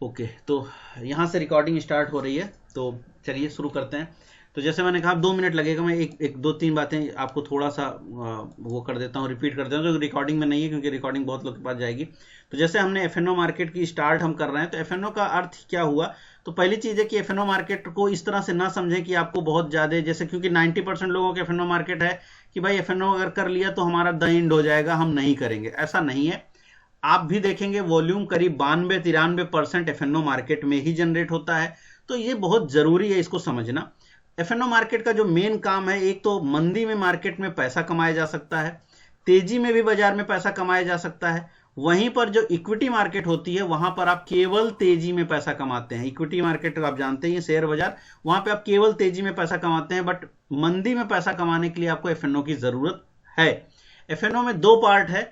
Okay, तो यहाँ से रिकॉर्डिंग स्टार्ट हो रही है, तो चलिए शुरू करते हैं। तो जैसे मैंने कहा 2 मिनट लगेगा, मैं एक दो तीन बातें आपको थोड़ा सा वो कर देता हूँ, रिपीट कर देता हूँ जो रिकॉर्डिंग में नहीं है, क्योंकि रिकॉर्डिंग बहुत लोग के पास जाएगी। तो जैसे हमने एफएनओ मार्केट की स्टार्ट हम कर रहे हैं, तो एफएनओ का अर्थ क्या हुआ। तो पहली चीज़ है कि एफएनओ मार्केट को इस तरह से ना समझें कि आपको बहुत ज़्यादा, जैसे क्योंकि 90% लोगों के एफएनओ मार्केट है कि भाई एफएनओ अगर कर लिया तो हमारा द एंड हो जाएगा, हम नहीं करेंगे। ऐसा नहीं है। आप भी देखेंगे वॉल्यूम करीब 92-93% एफएनओ मार्केट में ही जनरेट होता है। तो ये बहुत जरूरी है इसको समझना। एफएनओ मार्केट का जो मेन काम है, एक तो मंदी में मार्केट में पैसा कमाया जा सकता है, तेजी में भी बाजार में पैसा कमाया जा सकता है। वहीं पर जो इक्विटी मार्केट होती है वहां पर आप केवल तेजी में पैसा कमाते हैं। इक्विटी मार्केट आप जानते हैं, शेयर बाजार, वहां पे आप केवल तेजी में पैसा कमाते हैं। बट मंदी में पैसा कमाने के लिए आपको एफएनओ की जरूरत है। एफएनओ में दो पार्ट है।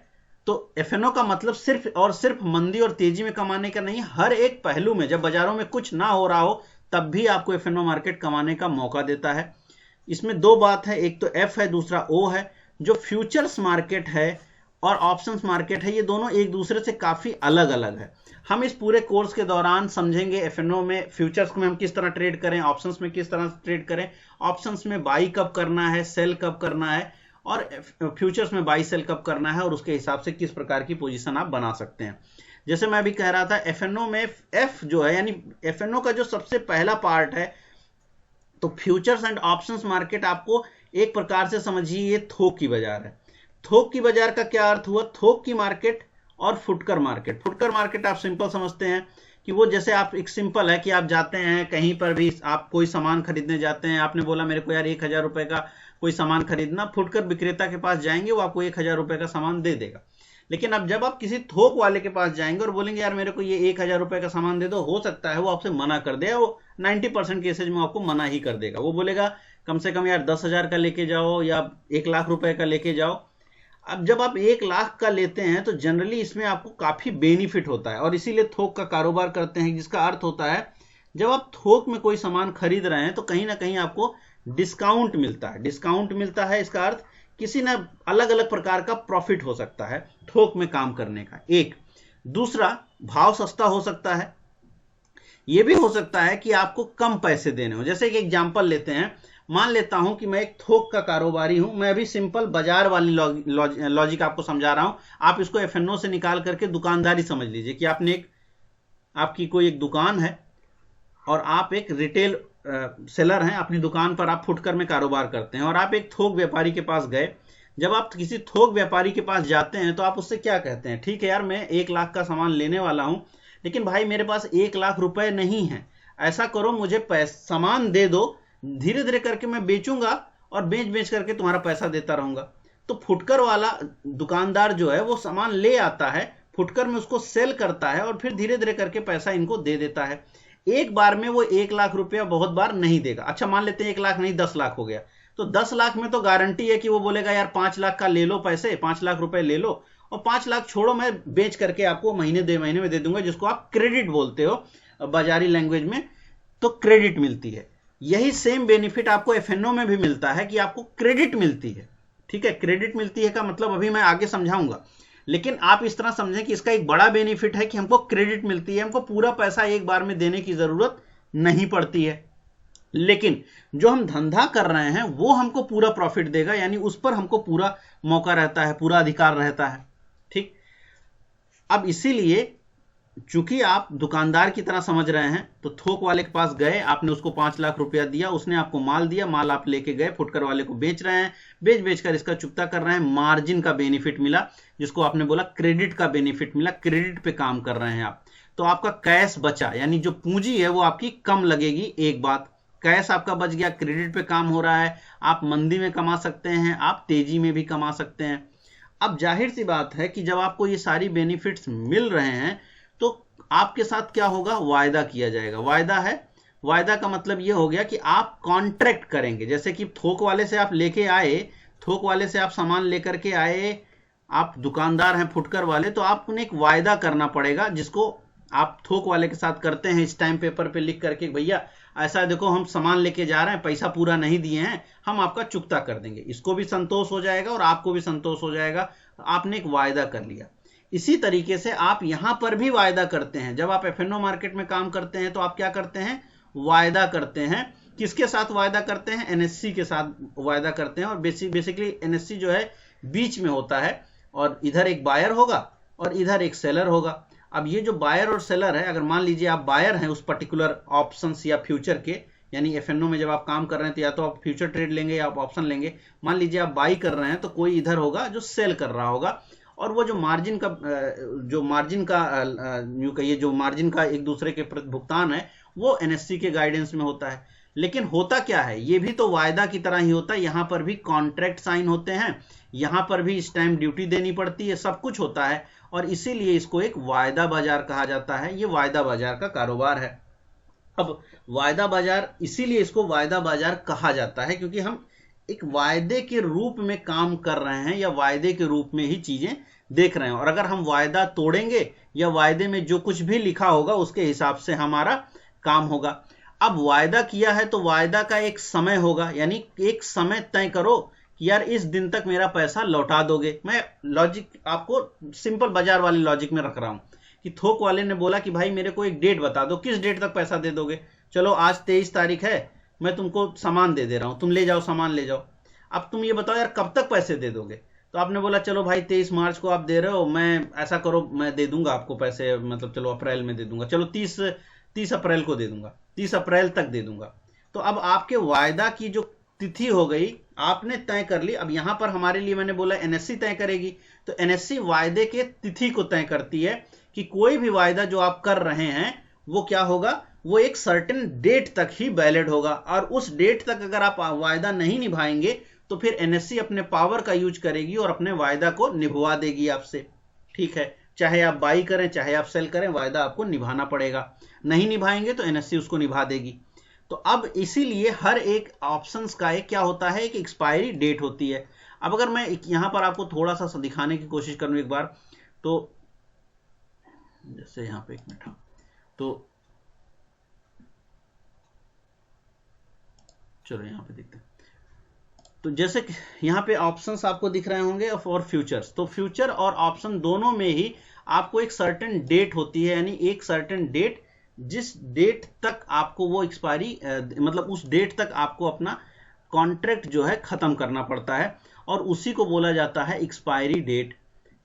तो एफएनओ का मतलब सिर्फ और सिर्फ मंदी और तेजी में कमाने का नहीं, हर एक पहलू में, जब बाजारों में कुछ ना हो रहा हो तब भी आपको एफएनओ मार्केट कमाने का मौका देता है। इसमें दो बात है, एक तो एफ है, दूसरा ओ है। जो फ्यूचर्स मार्केट है और ऑप्शंस मार्केट है, ये दोनों एक दूसरे से काफी अलग अलग है। हम इस पूरे कोर्स के दौरान समझेंगे एफएनओ में फ्यूचर्स में हम किस तरह ट्रेड करें, ऑप्शंस में किस तरह ट्रेड करें, ऑप्शंस में बाई कब करना है, सेल कब करना है, और फ्यूचर्स में बाई सेल कब करना है, और उसके हिसाब से किस प्रकार की पोजीशन आप बना सकते हैं। जैसे मैं अभी कह रहा था, एफएनओ में एफ जो है, यानी एफएनओ का जो सबसे पहला पार्ट है, तो फ्यूचर्स एंड ऑप्शंस मार्केट आपको एक प्रकार से समझिए ये थोक की बाजार है। थोक की बाजार का क्या अर्थ हुआ, थोक की मार्केट और फुटकर मार्केट। फुटकर मार्केट आप सिंपल समझते हैं कि वो जैसे आप, एक सिंपल है कि आप जाते हैं कहीं पर भी, आप कोई सामान खरीदने जाते हैं, आपने बोला मेरे को यार 1000 रुपए का कोई सामान खरीदना, फुटकर विक्रेता के पास जाएंगे, वो आपको 1000 रुपए का सामान दे देगा। लेकिन अब जब आप किसी थोक वाले के पास जाएंगे और बोलेंगे यार मेरे को ये 1000 रुपए का सामान दे दो, हो सकता है वो आपसे मना कर दे, वो 90% केसेज में आपको मना ही कर देगा। वो बोलेगा कम से कम यार 10,000 का लेके जाओ या 1,00,000 रुपए का लेके जाओ। अब जब आप 1,00,000 का लेते हैं तो जनरली इसमें आपको काफी बेनिफिट होता है, और इसीलिए थोक का कारोबार करते हैं, जिसका अर्थ होता है जब आप थोक में कोई सामान खरीद रहे हैं तो कहीं ना कहीं आपको डिस्काउंट मिलता है। डिस्काउंट मिलता है, इसका अर्थ किसी ना अलग अलग प्रकार का प्रॉफिट हो सकता है थोक में काम करने का। एक दूसरा, भाव सस्ता हो सकता है। यह भी हो सकता है कि आपको कम पैसे देने हो। जैसे कि एग्जांपल लेते हैं, मान लेता हूं कि मैं एक थोक का कारोबारी हूं, मैं अभी सिंपल बाजार वाली लॉजिक आपको समझा रहा हूं। आप इसको एफएनओ से निकाल करके दुकानदारी समझ लीजिए कि आपकी कोई एक दुकान है और आप एक रिटेल सेलर हैं, अपनी दुकान पर आप फुटकर में कारोबार करते हैं, और आप एक थोक व्यापारी के पास गए। जब आप किसी थोक व्यापारी के पास जाते हैं तो आप उससे क्या कहते हैं, ठीक है यार मैं 1,00,000 का सामान लेने वाला हूं, लेकिन भाई मेरे पास 1,00,000 रुपए नहीं है, ऐसा करो मुझे सामान दे दो, धीरे धीरे करके मैं बेचूंगा और बेच बेच करके तुम्हारा पैसा देता रहूंगा। तो फुटकर वाला दुकानदार जो है वो सामान ले आता है, फुटकर में उसको सेल करता है और फिर धीरे धीरे करके पैसा इनको दे देता है। एक बार में वो 1,00,000 रुपया बहुत बार नहीं देगा। अच्छा मान लेते हैं 1,00,000 नहीं 10,00,000 हो गया, तो 10,00,000 में तो गारंटी है कि वो बोलेगा यार 5,00,000 का ले लो पैसे, 5,00,000 रुपए ले लो, और 5,00,000 छोड़ो मैं बेच करके आपको महीने 2 महीने में दे दूंगा, जिसको आप क्रेडिट बोलते हो बाजारी लैंग्वेज में। तो क्रेडिट मिलती है। यही सेम बेनिफिट आपको एफएनओ में भी मिलता है कि आपको क्रेडिट मिलती है। ठीक है, क्रेडिट मिलती है का मतलब अभी मैं आगे समझाऊंगा, लेकिन आप इस तरह समझें कि इसका एक बड़ा बेनिफिट है कि हमको क्रेडिट मिलती है, हमको पूरा पैसा एक बार में देने की जरूरत नहीं पड़ती है। लेकिन जो हम धंधा कर रहे हैं वो हमको पूरा प्रॉफिट देगा, यानी उस पर हमको पूरा मौका रहता है, पूरा अधिकार रहता है। ठीक, अब इसीलिए चूंकि आप दुकानदार की तरह समझ रहे हैं, तो थोक वाले के पास गए, आपने उसको 5,00,000 रुपया दिया, उसने आपको माल दिया, माल आप लेके गए, फुटकर वाले को बेच रहे हैं, बेच बेच कर इसका चुकता कर रहे हैं, मार्जिन का बेनिफिट मिला, जिसको आपने बोला क्रेडिट का बेनिफिट मिला, क्रेडिट पे काम कर रहे हैं आप, तो आपका कैश बचा, यानी जो पूंजी है वो आपकी कम लगेगी। एक बात, कैश आपका बच गया, क्रेडिट पे काम हो रहा है, आप मंदी में कमा सकते हैं, आप तेजी में भी कमा सकते हैं। अब जाहिर सी बात है कि जब आपको ये सारी बेनिफिट्स मिल रहे हैं तो आपके साथ क्या होगा, वायदा किया जाएगा। वायदा है, वायदा का मतलब ये हो गया कि आप कॉन्ट्रैक्ट करेंगे। जैसे कि थोक वाले से आप लेके आए, थोक वाले से आप सामान लेकर के आए, आप दुकानदार हैं फुटकर वाले, तो आपको एक वायदा करना पड़ेगा, जिसको आप थोक वाले के साथ करते हैं स्टैम्प पेपर पे लिख करके, भैया ऐसा देखो हम सामान लेके जा रहे हैं, पैसा पूरा नहीं दिए हैं, हम आपका चुकता कर देंगे। इसको भी संतोष हो जाएगा और आपको भी संतोष हो जाएगा, आपने एक वायदा कर लिया। इसी तरीके से आप यहां पर भी वायदा करते हैं। जब आप एफएनओ मार्केट में काम करते हैं तो आप क्या करते हैं, वायदा करते हैं। किसके साथ वायदा करते हैं, एनएससी के साथ वायदा करते हैं। और बेसिकली एनएससी जो है बीच में होता है, और इधर एक बायर होगा और इधर एक सेलर होगा। अब ये जो बायर और सेलर है, अगर मान लीजिए आप बायर हैं उस पर्टिकुलर ऑप्शंस या फ्यूचर के, यानी एफएनओ में जब आप काम कर रहे हैं तो या तो आप फ्यूचर ट्रेड लेंगे या आप ऑप्शन लेंगे। मान लीजिए आप बाई कर रहे हैं तो कोई इधर होगा जो सेल कर रहा होगा, और वो जो मार्जिन का यूं कहिए जो मार्जिन का एक दूसरे के प्रति भुगतान है वो एनएससी के गाइडेंस में होता है। लेकिन होता क्या है, ये भी तो वायदा की तरह ही होता है। यहां पर भी कॉन्ट्रैक्ट साइन होते हैं, यहां पर भी स्टैंप ड्यूटी देनी पड़ती है, सब कुछ होता है, और इसीलिए इसको एक वायदा बाजार कहा जाता है। ये वायदा बाजार का कारोबार है। अब वायदा बाजार, इसीलिए इसको वायदा बाजार कहा जाता है क्योंकि हम एक वायदे के रूप में काम कर रहे हैं या वायदे के रूप में ही चीजें देख रहे हैं। और अगर हम वायदा तोड़ेंगे या वायदे में जो कुछ भी लिखा होगा उसके हिसाब से हमारा काम होगा। अब वायदा किया है तो वायदा का एक समय होगा, यानी एक समय तय करो कि यार इस दिन तक मेरा पैसा लौटा दोगे। मैं लॉजिक आपको सिंपल बाजार वाले लॉजिक में रख रहा हूं कि थोक वाले ने बोला कि भाई मेरे को एक डेट बता दो, किस डेट तक पैसा दे दोगे। चलो आज 23 तारीख है, मैं तुमको सामान दे रहा हूं, तुम ले जाओ सामान ले जाओ। अब तुम ये बताओ यार कब तक पैसे दे दोगे। तो आपने बोला चलो भाई 23 मार्च को आप दे रहे हो, मैं ऐसा करो मैं दे दूंगा आपको पैसे, मतलब चलो अप्रैल में दे दूंगा, चलो 30 अप्रैल को दे दूंगा, 30 अप्रैल तक दे दूंगा। तो अब आपके वायदा की जो तिथि हो गई आपने तय कर ली। अब यहां पर हमारे लिए मैंने बोला एनएससी तय करेगी, तो एनएससी वायदे के तिथि को तय करती है कि कोई भी वायदा जो आप कर रहे हैं वो क्या होगा, वो एक सर्टेन डेट तक ही वैलिड होगा। और उस डेट तक अगर आप वायदा नहीं निभाएंगे तो फिर एनएससी अपने पावर का यूज करेगी और अपने वायदा को निभवा देगी आपसे। ठीक है, चाहे आप बाई करें चाहे आप सेल करें, वायदा आपको निभाना पड़ेगा। नहीं निभाएंगे तो एनएससी उसको निभा देगी। तो अब इसीलिए हर एक ऑप्शंस का एक क्या होता है, एक एक्सपायरी डेट होती है। अब अगर मैं यहां पर आपको थोड़ा सा दिखाने की कोशिश करूं एक बार, तो जैसे यहां पे एक मिनट, तो चलो यहां पे देखते हैं। तो जैसे यहां पे ऑप्शंस आपको दिख रहे होंगे और फ्यूचर्स, तो फ्यूचर और ऑप्शन दोनों में ही आपको एक सर्टेन डेट होती है, यानी एक सर्टेन डेट जिस डेट तक आपको वो एक्सपायरी मतलब उस डेट तक आपको अपना कॉन्ट्रैक्ट जो है खत्म करना पड़ता है, और उसी को बोला जाता है एक्सपायरी डेट।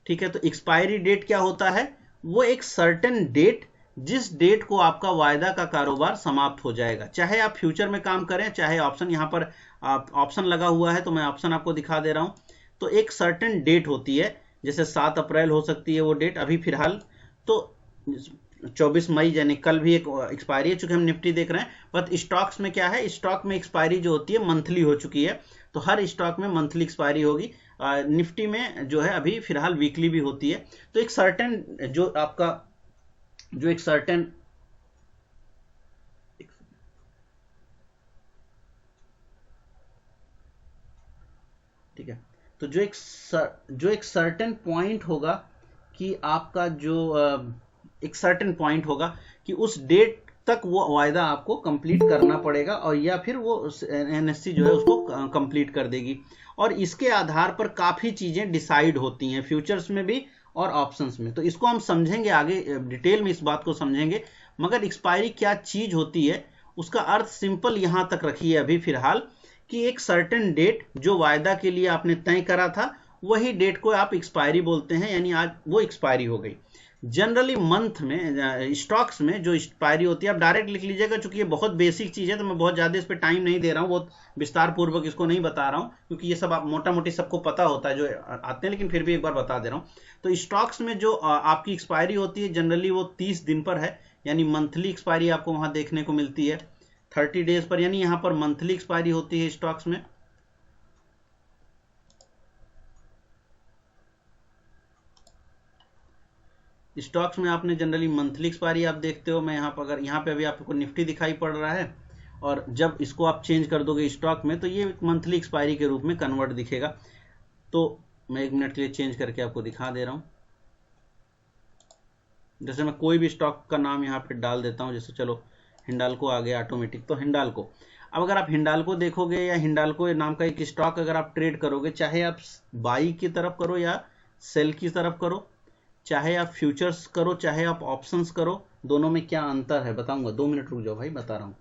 ठीक है, तो एक्सपायरी डेट क्या होता है, वो एक सर्टेन डेट जिस डेट को आपका वायदा का कारोबार समाप्त हो जाएगा। चाहे आप फ्यूचर में काम करें चाहे ऑप्शन, यहां पर ऑप्शन लगा हुआ है तो मैं ऑप्शन आपको दिखा दे रहा हूं। तो एक सर्टेन डेट होती है, जैसे 7 अप्रैल हो सकती है वो डेट, अभी फिलहाल तो 24 मई यानी कल भी एक एक्सपायरी है, चूंकि हम निफ्टी देख रहे हैं। बट स्टॉक्स में क्या है, स्टॉक में एक्सपायरी जो होती है मंथली हो चुकी है, तो हर स्टॉक में मंथली एक्सपायरी होगी। निफ्टी में जो है अभी फिलहाल वीकली भी होती है। तो एक सर्टेन जो आपका जो एक सर्टेन ठीक है, तो जो एक सर्टेन पॉइंट होगा कि आपका जो एक सर्टेन पॉइंट होगा कि उस डेट तक वो वायदा आपको कंप्लीट करना पड़ेगा, और या फिर वो एनएससी जो है उसको कंप्लीट कर देगी। और इसके आधार पर काफी चीजें डिसाइड होती हैं फ्यूचर्स में भी और ऑप्शंस में। तो इसको हम समझेंगे आगे डिटेल में, इस बात को समझेंगे। मगर एक्सपायरी क्या चीज होती है उसका अर्थ सिंपल यहां तक रखिए अभी फिलहाल, कि एक सर्टेन डेट जो वायदा के लिए आपने तय करा था वही डेट को आप एक्सपायरी बोलते हैं, यानी आज वो एक्सपायरी हो गई। जनरली मंथ में स्टॉक्स में जो एक्सपायरी होती है, आप डायरेक्ट लिख लीजिएगा, चूंकि ये बहुत बेसिक चीज है तो मैं बहुत ज्यादा इस पर टाइम नहीं दे रहा हूँ, बहुत विस्तार पूर्वक इसको नहीं बता रहा हूँ क्योंकि ये सब आप मोटा मोटी सबको पता होता है जो आते हैं, लेकिन फिर भी एक बार बता दे रहा हूँ। तो स्टॉक्स में जो आपकी एक्सपायरी होती है जनरली वो 30 दिन पर है, यानी मंथली एक्सपायरी आपको वहां देखने को मिलती है 30 डेज पर, यानी यहां पर मंथली एक्सपायरी होती है स्टॉक्स में। स्टॉक्स में आपने जनरली मंथली एक्सपायरी आप देखते हो। मैं यहाँ पर अगर यहाँ पे अभी आपको निफ्टी दिखाई पड़ रहा है, और जब इसको आप चेंज कर दोगे स्टॉक में तो ये मंथली एक्सपायरी के रूप में कन्वर्ट दिखेगा। तो मैं 1 मिनट के लिए चेंज करके आपको दिखा दे रहा हूँ। जैसे मैं कोई भी स्टॉक का नाम यहाँ पे डाल देता हूँ, जैसे चलो हिंडाल्को आ गया ऑटोमेटिक, तो हिंडाल्को। अब अगर आप हिंडाल्को देखोगे या हिंडाल्को नाम का एक स्टॉक अगर आप ट्रेड करोगे, चाहे आप बाई की तरफ करो या सेल की तरफ करो, चाहे आप फ्यूचर्स करो चाहे आप ऑप्शंस करो, दोनों में क्या अंतर है बताऊंगा। 2 मिनट रुक जाओ भाई, बता रहा हूँ।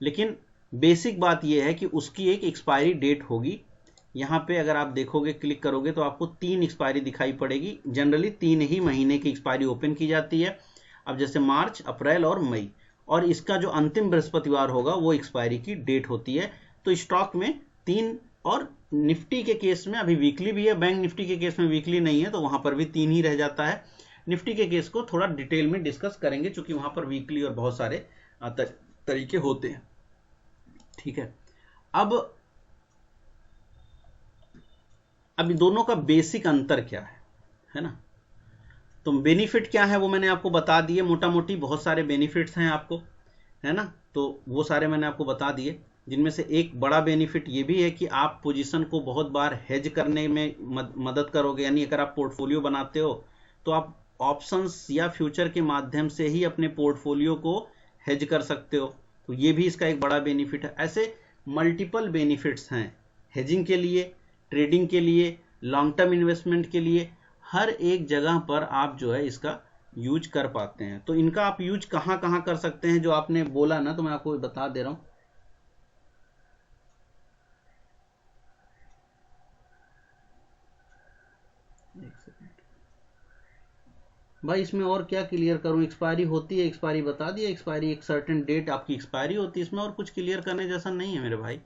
लेकिन बेसिक बात यह है कि उसकी एक एक्सपायरी डेट होगी। यहाँ पे अगर आप देखोगे, क्लिक करोगे तो आपको 3 एक्सपायरी दिखाई पड़ेगी। जनरली 3 ही महीने की एक्सपायरी ओपन की जाती है। अब जैसे मार्च, अप्रैल और मई, और इसका जो अंतिम बृहस्पतिवार होगा वो एक्सपायरी की डेट होती है। तो स्टॉक में 3, और निफ्टी के केस में अभी वीकली भी है, बैंक निफ्टी के केस में वीकली नहीं है तो वहां पर भी 3 ही रह जाता है। निफ्टी के केस को थोड़ा डिटेल में डिस्कस करेंगे क्योंकि वहां पर वीकली और बहुत सारे तरीके होते हैं। ठीक है, अब दोनों का बेसिक अंतर क्या है ना। तो बेनिफिट क्या है वो मैंने आपको बता दिए, मोटा मोटी बहुत सारे बेनिफिट्स हैं आपको, है ना। तो वो सारे मैंने आपको बता दिए, जिनमें से एक बड़ा बेनिफिट ये भी है कि आप पोजीशन को बहुत बार हेज करने में मदद करोगे। यानी अगर आप पोर्टफोलियो बनाते हो तो आप ऑप्शंस या फ्यूचर के माध्यम से ही अपने पोर्टफोलियो को हेज कर सकते हो। तो ये भी इसका एक बड़ा बेनिफिट है। ऐसे मल्टीपल बेनिफिट्स हैं हेजिंग के लिए, ट्रेडिंग के लिए, लॉन्ग टर्म इन्वेस्टमेंट के लिए, हर एक जगह पर आप जो है इसका यूज कर पाते हैं। तो इनका आप यूज कहां कहां कर सकते हैं, जो आपने बोला ना, तो मैं आपको बता दे रहा हूं। एक सेकंड भाई, इसमें और क्या क्लियर करूं। एक्सपायरी होती है, एक्सपायरी बता दिया, एक्सपायरी एक सर्टेन डेट आपकी एक्सपायरी होती है। इसमें और कुछ क्लियर करने जैसा नहीं है मेरे भाई।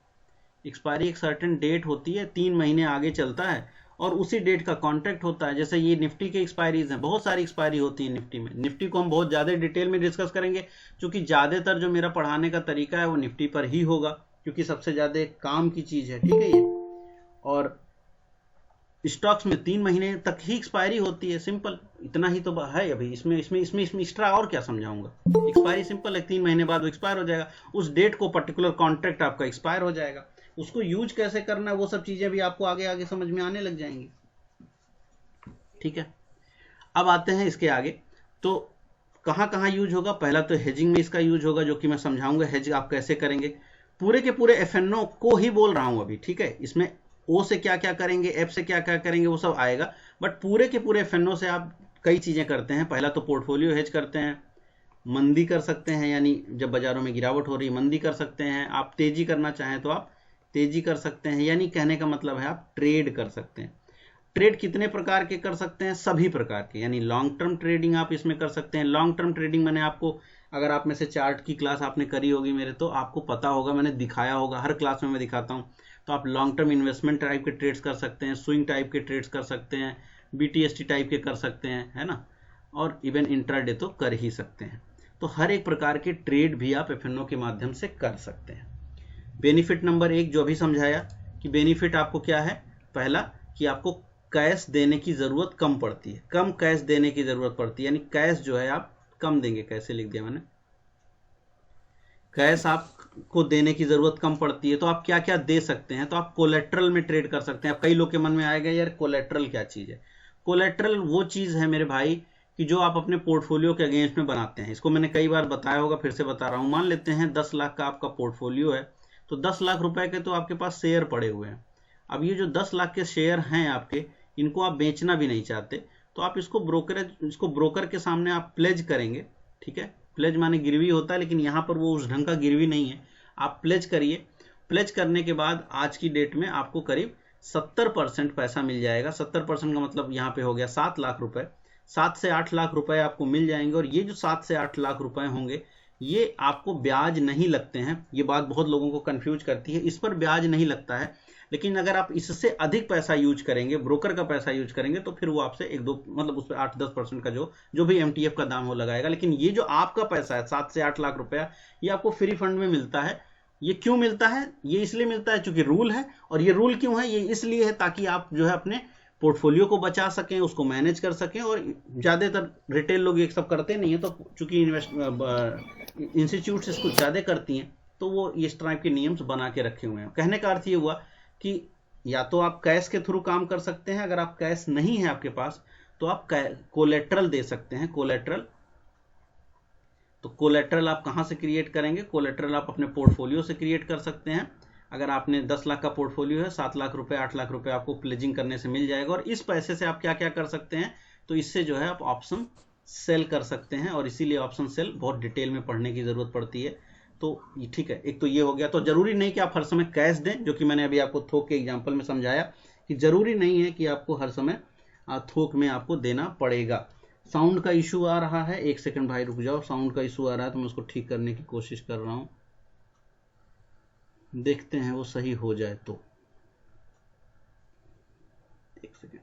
एक्सपायरी एक सर्टेन डेट होती है, 3 महीने आगे चलता है और उसी डेट का कॉन्ट्रैक्ट होता है। जैसे ये निफ्टी के एक्सपायरीज हैं, बहुत सारी एक्सपायरी होती है निफ्टी में। निफ्टी को हम बहुत ज़्यादा डिटेल में डिस्कस करेंगे क्योंकि ज़्यादातर जो मेरा पढ़ाने का तरीका है वो निफ्टी पर ही होगा, क्योंकि सबसे ज़्यादा काम की चीज़ है। ठीक है ये, और स्टॉक्स में 3 महीने तक ही एक्सपायरी होती है, सिंपल इतना ही तो है। अभी इसमें एक्स्ट्रा और क्या समझाऊंगा। एक्सपायरी सिंपल है, 3 महीने बाद वो एक्सपायर हो जाएगा। उस डेट को पर्टिकुलर कॉन्ट्रैक्ट आपका एक्सपायर हो जाएगा। उसको यूज कैसे करना है वो सब चीजें भी आपको आगे आगे समझ में आने लग जाएंगी। ठीक है, अब आते हैं इसके आगे। तो कहां कहां यूज होगा। पहला तो हेजिंग में इसका यूज होगा, जो कि मैं समझाऊंगा हेज आप कैसे करेंगे। पूरे के पूरे एफएनओ को ही बोल रहा हूं अभी। ठीक है, इसमें ओ से क्या क्या करेंगे, एफ से क्या क्या करेंगे वो सब आएगा, बट पूरे के पूरे एफएनओ से आप कई चीजें करते हैं। पहला तो पोर्टफोलियो हेज करते हैं, मंदी कर सकते हैं, यानी जब बाजारों में गिरावट हो रही है मंदी कर सकते हैं। आप तेजी करना चाहें तो आप तेजी कर सकते हैं, यानी कहने का मतलब है आप ट्रेड कर सकते हैं। ट्रेड कितने प्रकार के कर सकते हैं, सभी प्रकार के, यानी लॉन्ग टर्म ट्रेडिंग आप इसमें कर सकते हैं। लॉन्ग टर्म ट्रेडिंग मैंने आपको, अगर आप में से चार्ट की क्लास आपने करी होगी मेरे, तो आपको पता होगा, मैंने दिखाया होगा, हर क्लास में मैं दिखाता हूं। तो आप लॉन्ग टर्म इन्वेस्टमेंट टाइप के ट्रेड्स कर सकते हैं, स्विंग टाइप के ट्रेड्स कर सकते हैं, बीटीएसटी टाइप के कर सकते हैं, है ना, और इवन इंट्राडे तो कर ही सकते हैं। तो हर एक प्रकार के ट्रेड भी आप एफएनओ के माध्यम से कर सकते हैं। बेनिफिट नंबर 1 जो अभी समझाया कि बेनिफिट आपको क्या है। पहला कि आपको कैश देने की जरूरत कम पड़ती है, कम कैश देने की जरूरत पड़ती है, यानी कैश जो है आप कम देंगे। कैसे लिख दिया मैंने, कैश आपको देने की जरूरत कम पड़ती है। तो आप क्या क्या दे सकते हैं, तो आप कोलेट्रल में ट्रेड कर सकते हैं। अब कई लोग के मन में आएगा यार कोलेट्रल क्या चीज है। कोलेट्रल वो चीज है मेरे भाई कि जो आप अपने पोर्टफोलियो के अगेंस्ट में बनाते हैं। इसको मैंने कई बार बताया होगा, फिर से बता रहा हूं। मान लेते हैं 10 लाख का आपका पोर्टफोलियो है, तो 10 लाख रुपए के तो आपके पास शेयर पड़े हुए हैं। अब ये जो 10 लाख के शेयर हैं आपके, इनको आप बेचना भी नहीं चाहते, तो आप इसको ब्रोकर के सामने आप प्लेज करेंगे। ठीक है, प्लेज माने गिरवी होता है, लेकिन यहां पर वो उस ढंग का गिरवी नहीं है। आप प्लेज करिए, प्लेज करने के बाद आज की डेट में आपको करीब 70% पैसा मिल जाएगा। 70% का मतलब यहाँ पे हो गया 7 लाख रुपए। 7 से 8 लाख रुपए आपको मिल जाएंगे, और ये जो 7 से 8 लाख रुपए होंगे ये आपको ब्याज नहीं लगते हैं। ये बात बहुत लोगों को कंफ्यूज करती है, इस पर ब्याज नहीं लगता है। लेकिन अगर आप इससे अधिक पैसा यूज करेंगे, ब्रोकर का पैसा यूज करेंगे, तो फिर वो आपसे 1-2 मतलब उस पर 8-10% का जो भी एमटीएफ का दाम हो लगाएगा। लेकिन ये जो आपका पैसा है 7 से 8 लाख रुपया, ये आपको फ्री फंड में मिलता है। ये क्यों मिलता है, ये इसलिए मिलता है क्योंकि रूल है। और ये रूल क्यों है, ये इसलिए है ताकि आप जो है अपने पोर्टफोलियो को बचा सकें, उसको मैनेज कर सकें। और ज्यादातर रिटेल लोग ये सब करते नहीं है, तो चूंकि इंस्टीट्यूट इसको ज्यादा करती हैं, तो वो इस टाइप के नियम्स बना के रखे हुए हैं। कहने का अर्थ ये हुआ कि या तो आप कैश के थ्रू काम कर सकते हैं, अगर आप कैश नहीं है आपके पास तो आप कोलेट्रल दे सकते हैं। कोलेट्रल, तो कोलेट्रल आप कहां से क्रिएट करेंगे, कोलेट्रल आप अपने पोर्टफोलियो से क्रिएट कर सकते हैं। अगर आपने 10 लाख का पोर्टफोलियो है, 7 लाख रुपए 8 लाख रुपए आपको प्लेजिंग करने से मिल जाएगा। और इस पैसे से आप क्या क्या कर सकते हैं, तो इससे जो है आप ऑप्शन सेल कर सकते हैं, और इसीलिए ऑप्शन सेल बहुत डिटेल में पढ़ने की ज़रूरत पड़ती है। तो ठीक है, एक तो ये हो गया। तो ज़रूरी नहीं कि आप हर समय कैश दें, जो कि मैंने अभी आपको थोक के एग्जाम्पल में समझाया कि ज़रूरी नहीं है कि आपको हर समय थोक में आपको देना पड़ेगा। साउंड का इशू आ रहा है, एक सेकंड भाई रुक जाओ, साउंड का इशू आ रहा है तो मैं उसको ठीक करने की कोशिश कर रहा हूँ, देखते हैं वो सही हो जाए तो। एक सेकंड।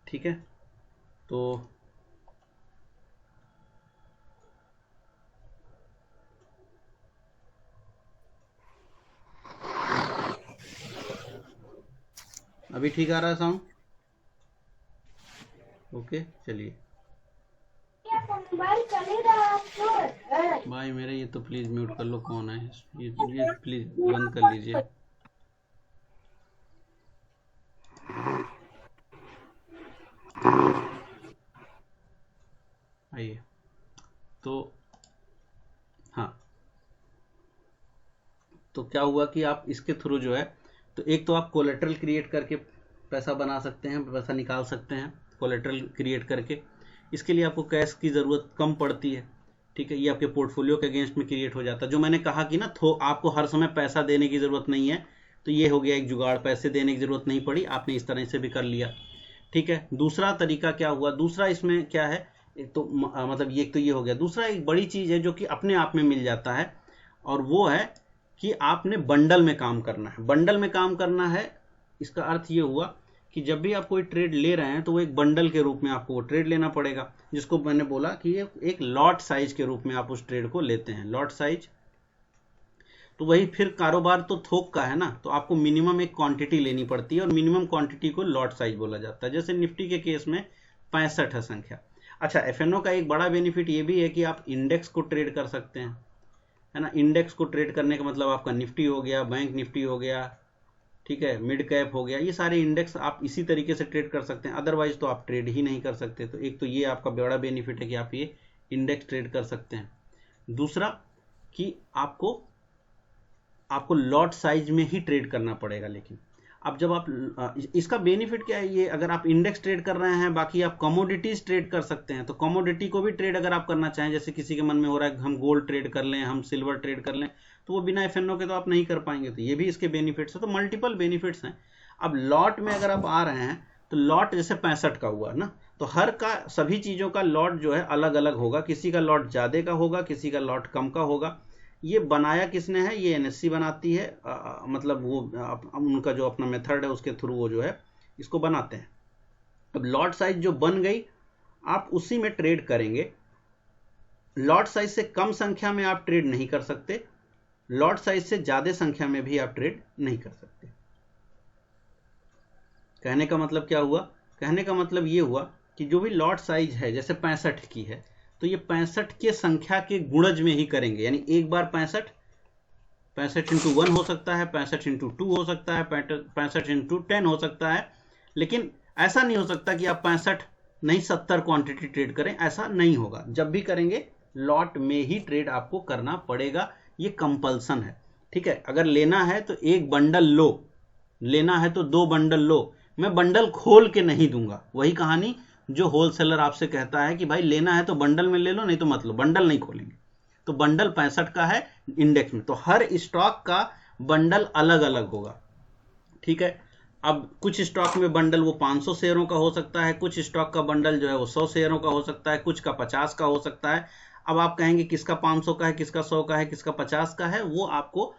ठीक है, तो अभी ठीक आ रहा है साउंड? ओके चलिए भाई मेरे ये तो प्लीज म्यूट कर लो, कौन है ये प्लीज बंद कर लीजिए। आइए, तो हाँ, तो क्या हुआ कि आप इसके थ्रू जो है, तो एक तो आप कोलेट्रल क्रिएट करके पैसा बना सकते हैं, पैसा निकाल सकते हैं कोलेट्रल क्रिएट करके। इसके लिए आपको कैश की ज़रूरत कम पड़ती है। ठीक है, ये आपके पोर्टफोलियो के अगेंस्ट में क्रिएट हो जाता है। जो मैंने कहा कि ना आपको हर समय पैसा देने की ज़रूरत नहीं है, तो ये हो गया एक जुगाड़, पैसे देने की ज़रूरत नहीं पड़ी, आपने इस तरह से भी कर लिया। ठीक है, दूसरा तरीका क्या हुआ, दूसरा इसमें क्या है, एक तो मतलब ये तो ये हो गया। दूसरा एक बड़ी चीज़ है जो कि अपने आप में मिल जाता है, और वो है कि आपने बंडल में काम करना है। बंडल में काम करना है, इसका अर्थ ये हुआ कि जब भी आप कोई ट्रेड ले रहे हैं तो वो एक बंडल के रूप में आपको वो ट्रेड लेना पड़ेगा, जिसको मैंने बोला कि ये एक लॉट साइज के रूप में आप उस ट्रेड को लेते हैं, लॉट साइज। तो वही फिर कारोबार तो थोक का है ना, तो आपको मिनिमम एक क्वांटिटी लेनी पड़ती है, और मिनिमम क्वांटिटी को लॉट साइज बोला जाता है। जैसे निफ्टी के केस में 65 है संख्या। अच्छा, एफएनओ का एक बड़ा बेनिफिट ये भी है कि आप इंडेक्स को ट्रेड कर सकते हैं, है ना। इंडेक्स को ट्रेड करने का मतलब आपका निफ्टी हो गया, बैंक निफ्टी हो गया, ठीक है, मिड कैप हो गया, ये सारे इंडेक्स आप इसी तरीके से ट्रेड कर सकते हैं। अदरवाइज तो आप ट्रेड ही नहीं कर सकते। तो एक तो ये आपका बड़ा बेनिफिट है कि आप ये इंडेक्स ट्रेड कर सकते हैं। दूसरा कि आपको लॉट साइज में ही ट्रेड करना पड़ेगा। लेकिन अब जब आप इसका बेनिफिट क्या है, ये अगर आप इंडेक्स ट्रेड कर रहे हैं, बाकी आप कमोडिटीज ट्रेड कर सकते हैं। तो कमोडिटी को भी ट्रेड अगर आप करना चाहें, जैसे किसी के मन में हो रहा है कि हम गोल्ड ट्रेड कर लें, हम सिल्वर ट्रेड कर लें, तो वो बिना एफएनओ के तो आप नहीं कर पाएंगे। तो ये भी इसके बेनिफिट्स है। तो मल्टीपल बेनिफिट्स हैं। अब लॉट में अगर आप आ रहे हैं, तो लॉट जैसे 65 का हुआ ना, तो हर का सभी चीजों का लॉट जो है अलग अलग होगा। किसी का लॉट ज्यादा का होगा, किसी का लॉट कम का होगा। ये बनाया किसने है, ये एनएससी बनाती है। मतलब वो उनका जो अपना मेथड है उसके थ्रू वो जो है इसको बनाते हैं। अब लॉट साइज जो बन गई, आप उसी में ट्रेड करेंगे। लॉट साइज से कम संख्या में आप ट्रेड नहीं कर सकते, लॉट साइज से ज्यादा संख्या में भी आप ट्रेड नहीं कर सकते। कहने का मतलब क्या हुआ, कहने का मतलब ये हुआ कि जो भी लॉट साइज है, जैसे 65 की है, तो ये 65 के संख्या के गुणज में ही करेंगे। यानी एक बार 65 इंटू 1 हो सकता है, 65 इंटू 2 हो सकता है, 65 इंटू 10 हो सकता है। लेकिन ऐसा नहीं हो सकता कि आप 65 नहीं 70 क्वांटिटी ट्रेड करें, ऐसा नहीं होगा। जब भी करेंगे लॉट में ही ट्रेड आपको करना पड़ेगा, ये कंपल्सन है। ठीक है, अगर लेना है तो एक बंडल लो, लेना है तो 2 बंडल लो। मैं बंडल खोल के नहीं दूंगा, वही कहानी जो होलसेलर आपसे कहता है कि भाई लेना है तो बंडल में ले लो, नहीं तो मत लो, बंडल नहीं खोलेंगे। तो बंडल 65 का है इंडेक्स में, तो हर स्टॉक का बंडल अलग अलग होगा। ठीक है, अब कुछ स्टॉक में बंडल वो 500 शेयरों का हो सकता है, कुछ स्टॉक का बंडल जो है वो 100 शेयरों का हो सकता है, कुछ का 50 का हो सकता है। अब आप कहेंगे किसका 500 का है, किसका 100 का है, किसका 50 का है, वो आपको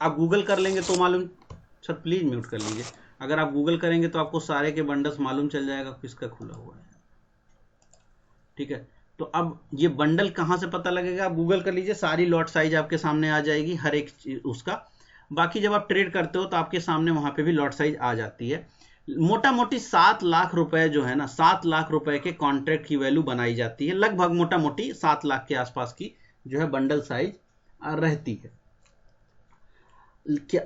आप गूगल कर लेंगे तो मालूम। सर प्लीज म्यूट कर लीजिए। अगर आप गूगल करेंगे तो आपको सारे के बंडल्स मालूम चल जाएगा किसका खुला हुआ है। ठीक है, तो अब ये बंडल कहां से पता लगेगा, आप गूगल कर लीजिए, सारी लॉट साइज आपके सामने आ जाएगी, हर एक उसका। बाकी जब आप ट्रेड करते हो तो आपके सामने वहां पे भी लॉट साइज आ जाती है। मोटा मोटी 7 लाख रुपए जो है ना, 7 लाख रुपए के कॉन्ट्रैक्ट की वैल्यू बनाई जाती है, लगभग मोटा मोटी 7 लाख के आसपास की जो है बंडल साइज रहती है। क्या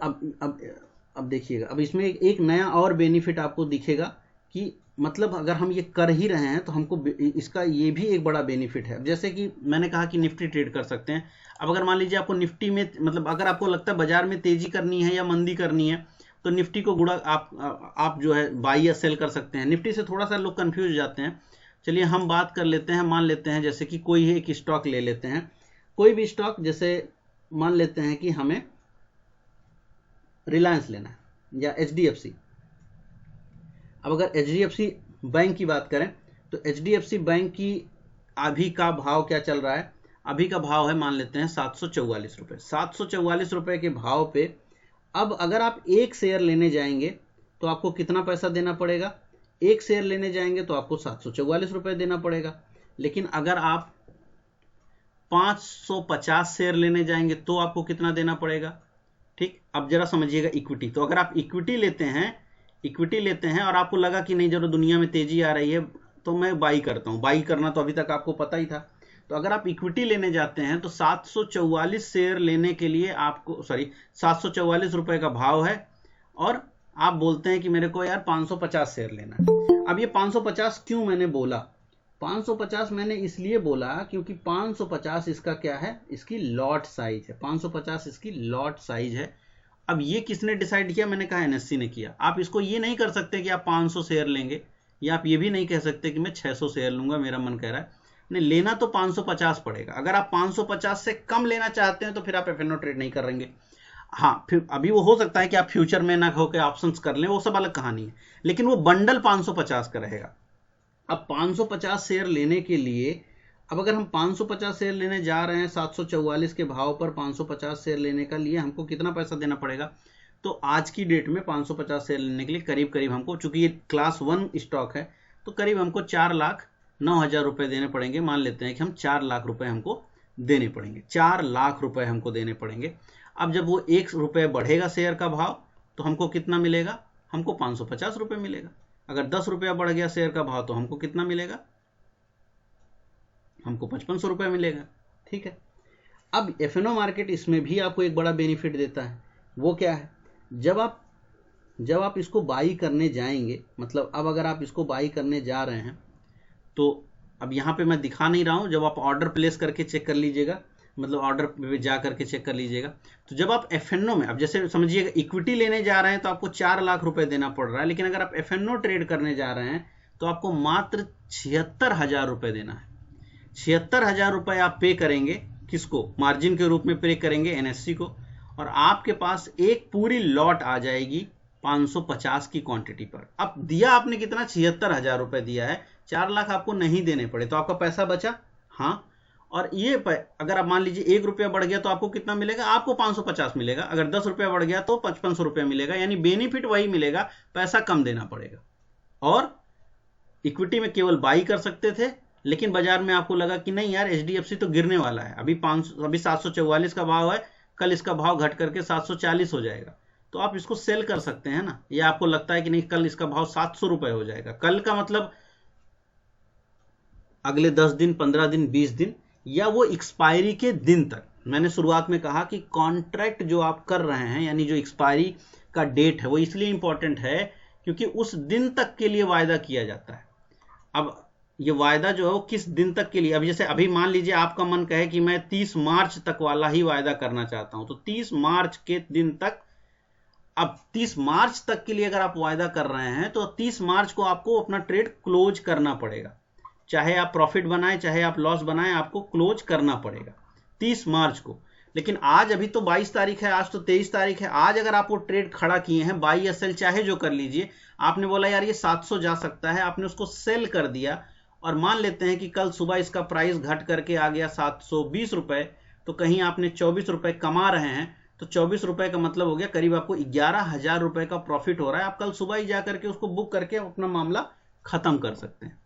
अब देखिएगा, अब इसमें एक नया और बेनिफिट आपको दिखेगा कि मतलब अगर हम ये कर ही रहे हैं तो हमको इसका ये भी एक बड़ा बेनिफिट है। जैसे कि मैंने कहा कि निफ्टी ट्रेड कर सकते हैं। अब अगर मान लीजिए आपको निफ्टी में मतलब अगर आपको लगता है बाजार में तेजी करनी है या मंदी करनी है तो निफ्टी को गुड़ा आप जो है बाई या सेल कर सकते हैं। निफ्टी से थोड़ा सा लोग कंफ्यूज हो जाते हैं। चलिए हम बात कर लेते हैं, मान लेते हैं जैसे कि कोई एक स्टॉक ले लेते हैं, कोई भी स्टॉक, जैसे मान लेते हैं कि हमें रिलायंस लेना है या HDFC। अब अगर HDFC बैंक की बात करें तो HDFC बैंक की अभी का भाव क्या चल रहा है? अभी का भाव है मान लेते हैं 744 रुपये। 744 रुपये के भाव पे अब अगर आप एक शेयर लेने जाएंगे तो आपको कितना पैसा देना पड़ेगा? एक शेयर लेने जाएंगे तो आपको 744 रुपये देना पड़ेगा। लेकिन अगर आप 550 शेयर लेने जाएंगे तो आपको कितना देना पड़ेगा? ठीक, अब जरा समझिएगा इक्विटी। तो अगर आप इक्विटी लेते हैं और आपको लगा कि नहीं जरूर दुनिया में तेजी आ रही है तो मैं बाई करता हूं, बाई करना तो अभी तक आपको पता ही था। तो अगर आप इक्विटी लेने जाते हैं तो 744 शेयर लेने के लिए आपको 744 रुपए का भाव है और आप बोलते हैं कि मेरे को यार 550 शेयर लेना है। अब ये 550 क्यों मैंने बोला? 550 मैंने इसलिए बोला क्योंकि 550 इसका क्या है? इसकी लॉट साइज है। 550 इसकी लॉट साइज है। अब ये किसने डिसाइड किया? मैंने कहा NSE ने किया। आप इसको ये नहीं कर सकते कि आप 500 शेयर लेंगे, या आप ये भी नहीं कह सकते कि मैं 600 शेयर लूंगा, मेरा मन कह रहा है। नहीं, लेना तो 550 पड़ेगा। अगर आप 550 से कम लेना चाहते हैं तो फिर आप FNO ट्रेड नहीं करेंगे। हाँ, फिर अभी वो हो सकता है कि आप फ्यूचर में ना होकर ऑप्शंस कर लें, वो सब अलग कहानी है, लेकिन वो बंडल 550 का रहेगा। अब 550 शेयर लेने के लिए, अब अगर हम 550 शेयर लेने जा रहे हैं 744 के भाव पर, 550 शेयर लेने का लिए हमको कितना पैसा देना पड़ेगा? तो आज की डेट में 550 शेयर लेने के लिए करीब करीब हमको, चूंकि ये क्लास 1 स्टॉक है, तो करीब हमको 4,09,000 रुपए देने पड़ेंगे। मान लेते हैं कि हम 4 लाख रुपए हमको देने पड़ेंगे, 4 लाख रुपए हमको देने पड़ेंगे। अब जब वो 1 रुपये बढ़ेगा शेयर का भाव तो हमको कितना मिलेगा? हमको 550 रुपये मिलेगा। अगर 10 रुपया बढ़ गया शेयर का भाव तो हमको कितना मिलेगा? हमको 5500 रुपये मिलेगा। ठीक है। अब FNO मार्केट इसमें भी आपको एक बड़ा बेनिफिट देता है। वो क्या है? जब आप इसको बाई करने जाएंगे, मतलब अब अगर आप इसको बाई करने जा रहे हैं तो अब यहाँ पे मैं दिखा नहीं रहा हूँ, जब आप ऑर्डर प्लेस करके चेक कर लीजिएगा, मतलब ऑर्डर पे जा करके चेक कर लीजिएगा। तो जब आप FNO में, अब जैसे समझिएगा इक्विटी लेने जा रहे हैं तो आपको 4 लाख रुपए देना पड़ रहा है, लेकिन अगर आप FNO ट्रेड करने जा रहे हैं तो आपको मात्र 76,000 रुपए देना है। 76,000 रुपए आप पे करेंगे, किसको? मार्जिन के रूप में पे करेंगे NSE को, और आपके पास एक पूरी लॉट आ जाएगी 550 की क्वांटिटी पर। अब दिया आपने कितना? 76,000 रुपए दिया है, 4 लाख आपको नहीं देने पड़े, तो आपका पैसा बचा। हाँ, और ये अगर आप मान लीजिए 1 रुपया बढ़ गया तो आपको कितना मिलेगा? आपको 550 मिलेगा। अगर 10 रुपया बढ़ गया तो 5500 रुपया मिलेगा, यानी बेनिफिट वही मिलेगा, पैसा कम देना पड़ेगा। और इक्विटी में केवल बाई कर सकते थे, लेकिन बाजार में आपको लगा कि नहीं यार HDFC तो गिरने वाला है, अभी 744 का भाव है, कल इसका भाव घट करके 740 हो जाएगा, तो आप इसको सेल कर सकते हैं ना। या आपको लगता है कि नहीं कल इसका भाव 700 रुपए हो जाएगा, कल का मतलब अगले 10 दिन, 15 दिन, 20 दिन, या वो एक्सपायरी के दिन तक। मैंने शुरुआत में कहा कि कॉन्ट्रैक्ट जो आप कर रहे हैं, यानी जो एक्सपायरी का डेट है, वो इसलिए इंपॉर्टेंट है क्योंकि उस दिन तक के लिए वायदा किया जाता है। अब ये वायदा जो है वो किस दिन तक के लिए? अब जैसे अभी मान लीजिए आपका मन कहे कि मैं 30 मार्च तक वाला ही वायदा करना चाहता हूं, तो 30 मार्च के दिन तक, अब 30 मार्च तक के लिए अगर आप वायदा कर रहे हैं तो 30 मार्च को आपको अपना ट्रेड क्लोज करना पड़ेगा। चाहे आप प्रॉफिट बनाएं चाहे आप लॉस बनाएं, आपको क्लोज करना पड़ेगा 30 मार्च को। लेकिन आज अभी तो 22 तारीख है, आज तो 23 तारीख है। आज अगर आप वो ट्रेड खड़ा किए हैं, बाई या सेल चाहे जो कर लीजिए, आपने बोला यार ये 700 जा सकता है, आपने उसको सेल कर दिया, और मान लेते हैं कि कल सुबह इसका प्राइस घट करके आ गया 720 रुपए, तो कहीं आपने 24 रुपए कमा रहे हैं, तो 24 रुपए का मतलब हो गया करीब आपको 11,000 रुपए का प्रॉफिट हो रहा है। आप कल सुबह ही जाकर के उसको बुक करके अपना मामला खत्म कर सकते हैं।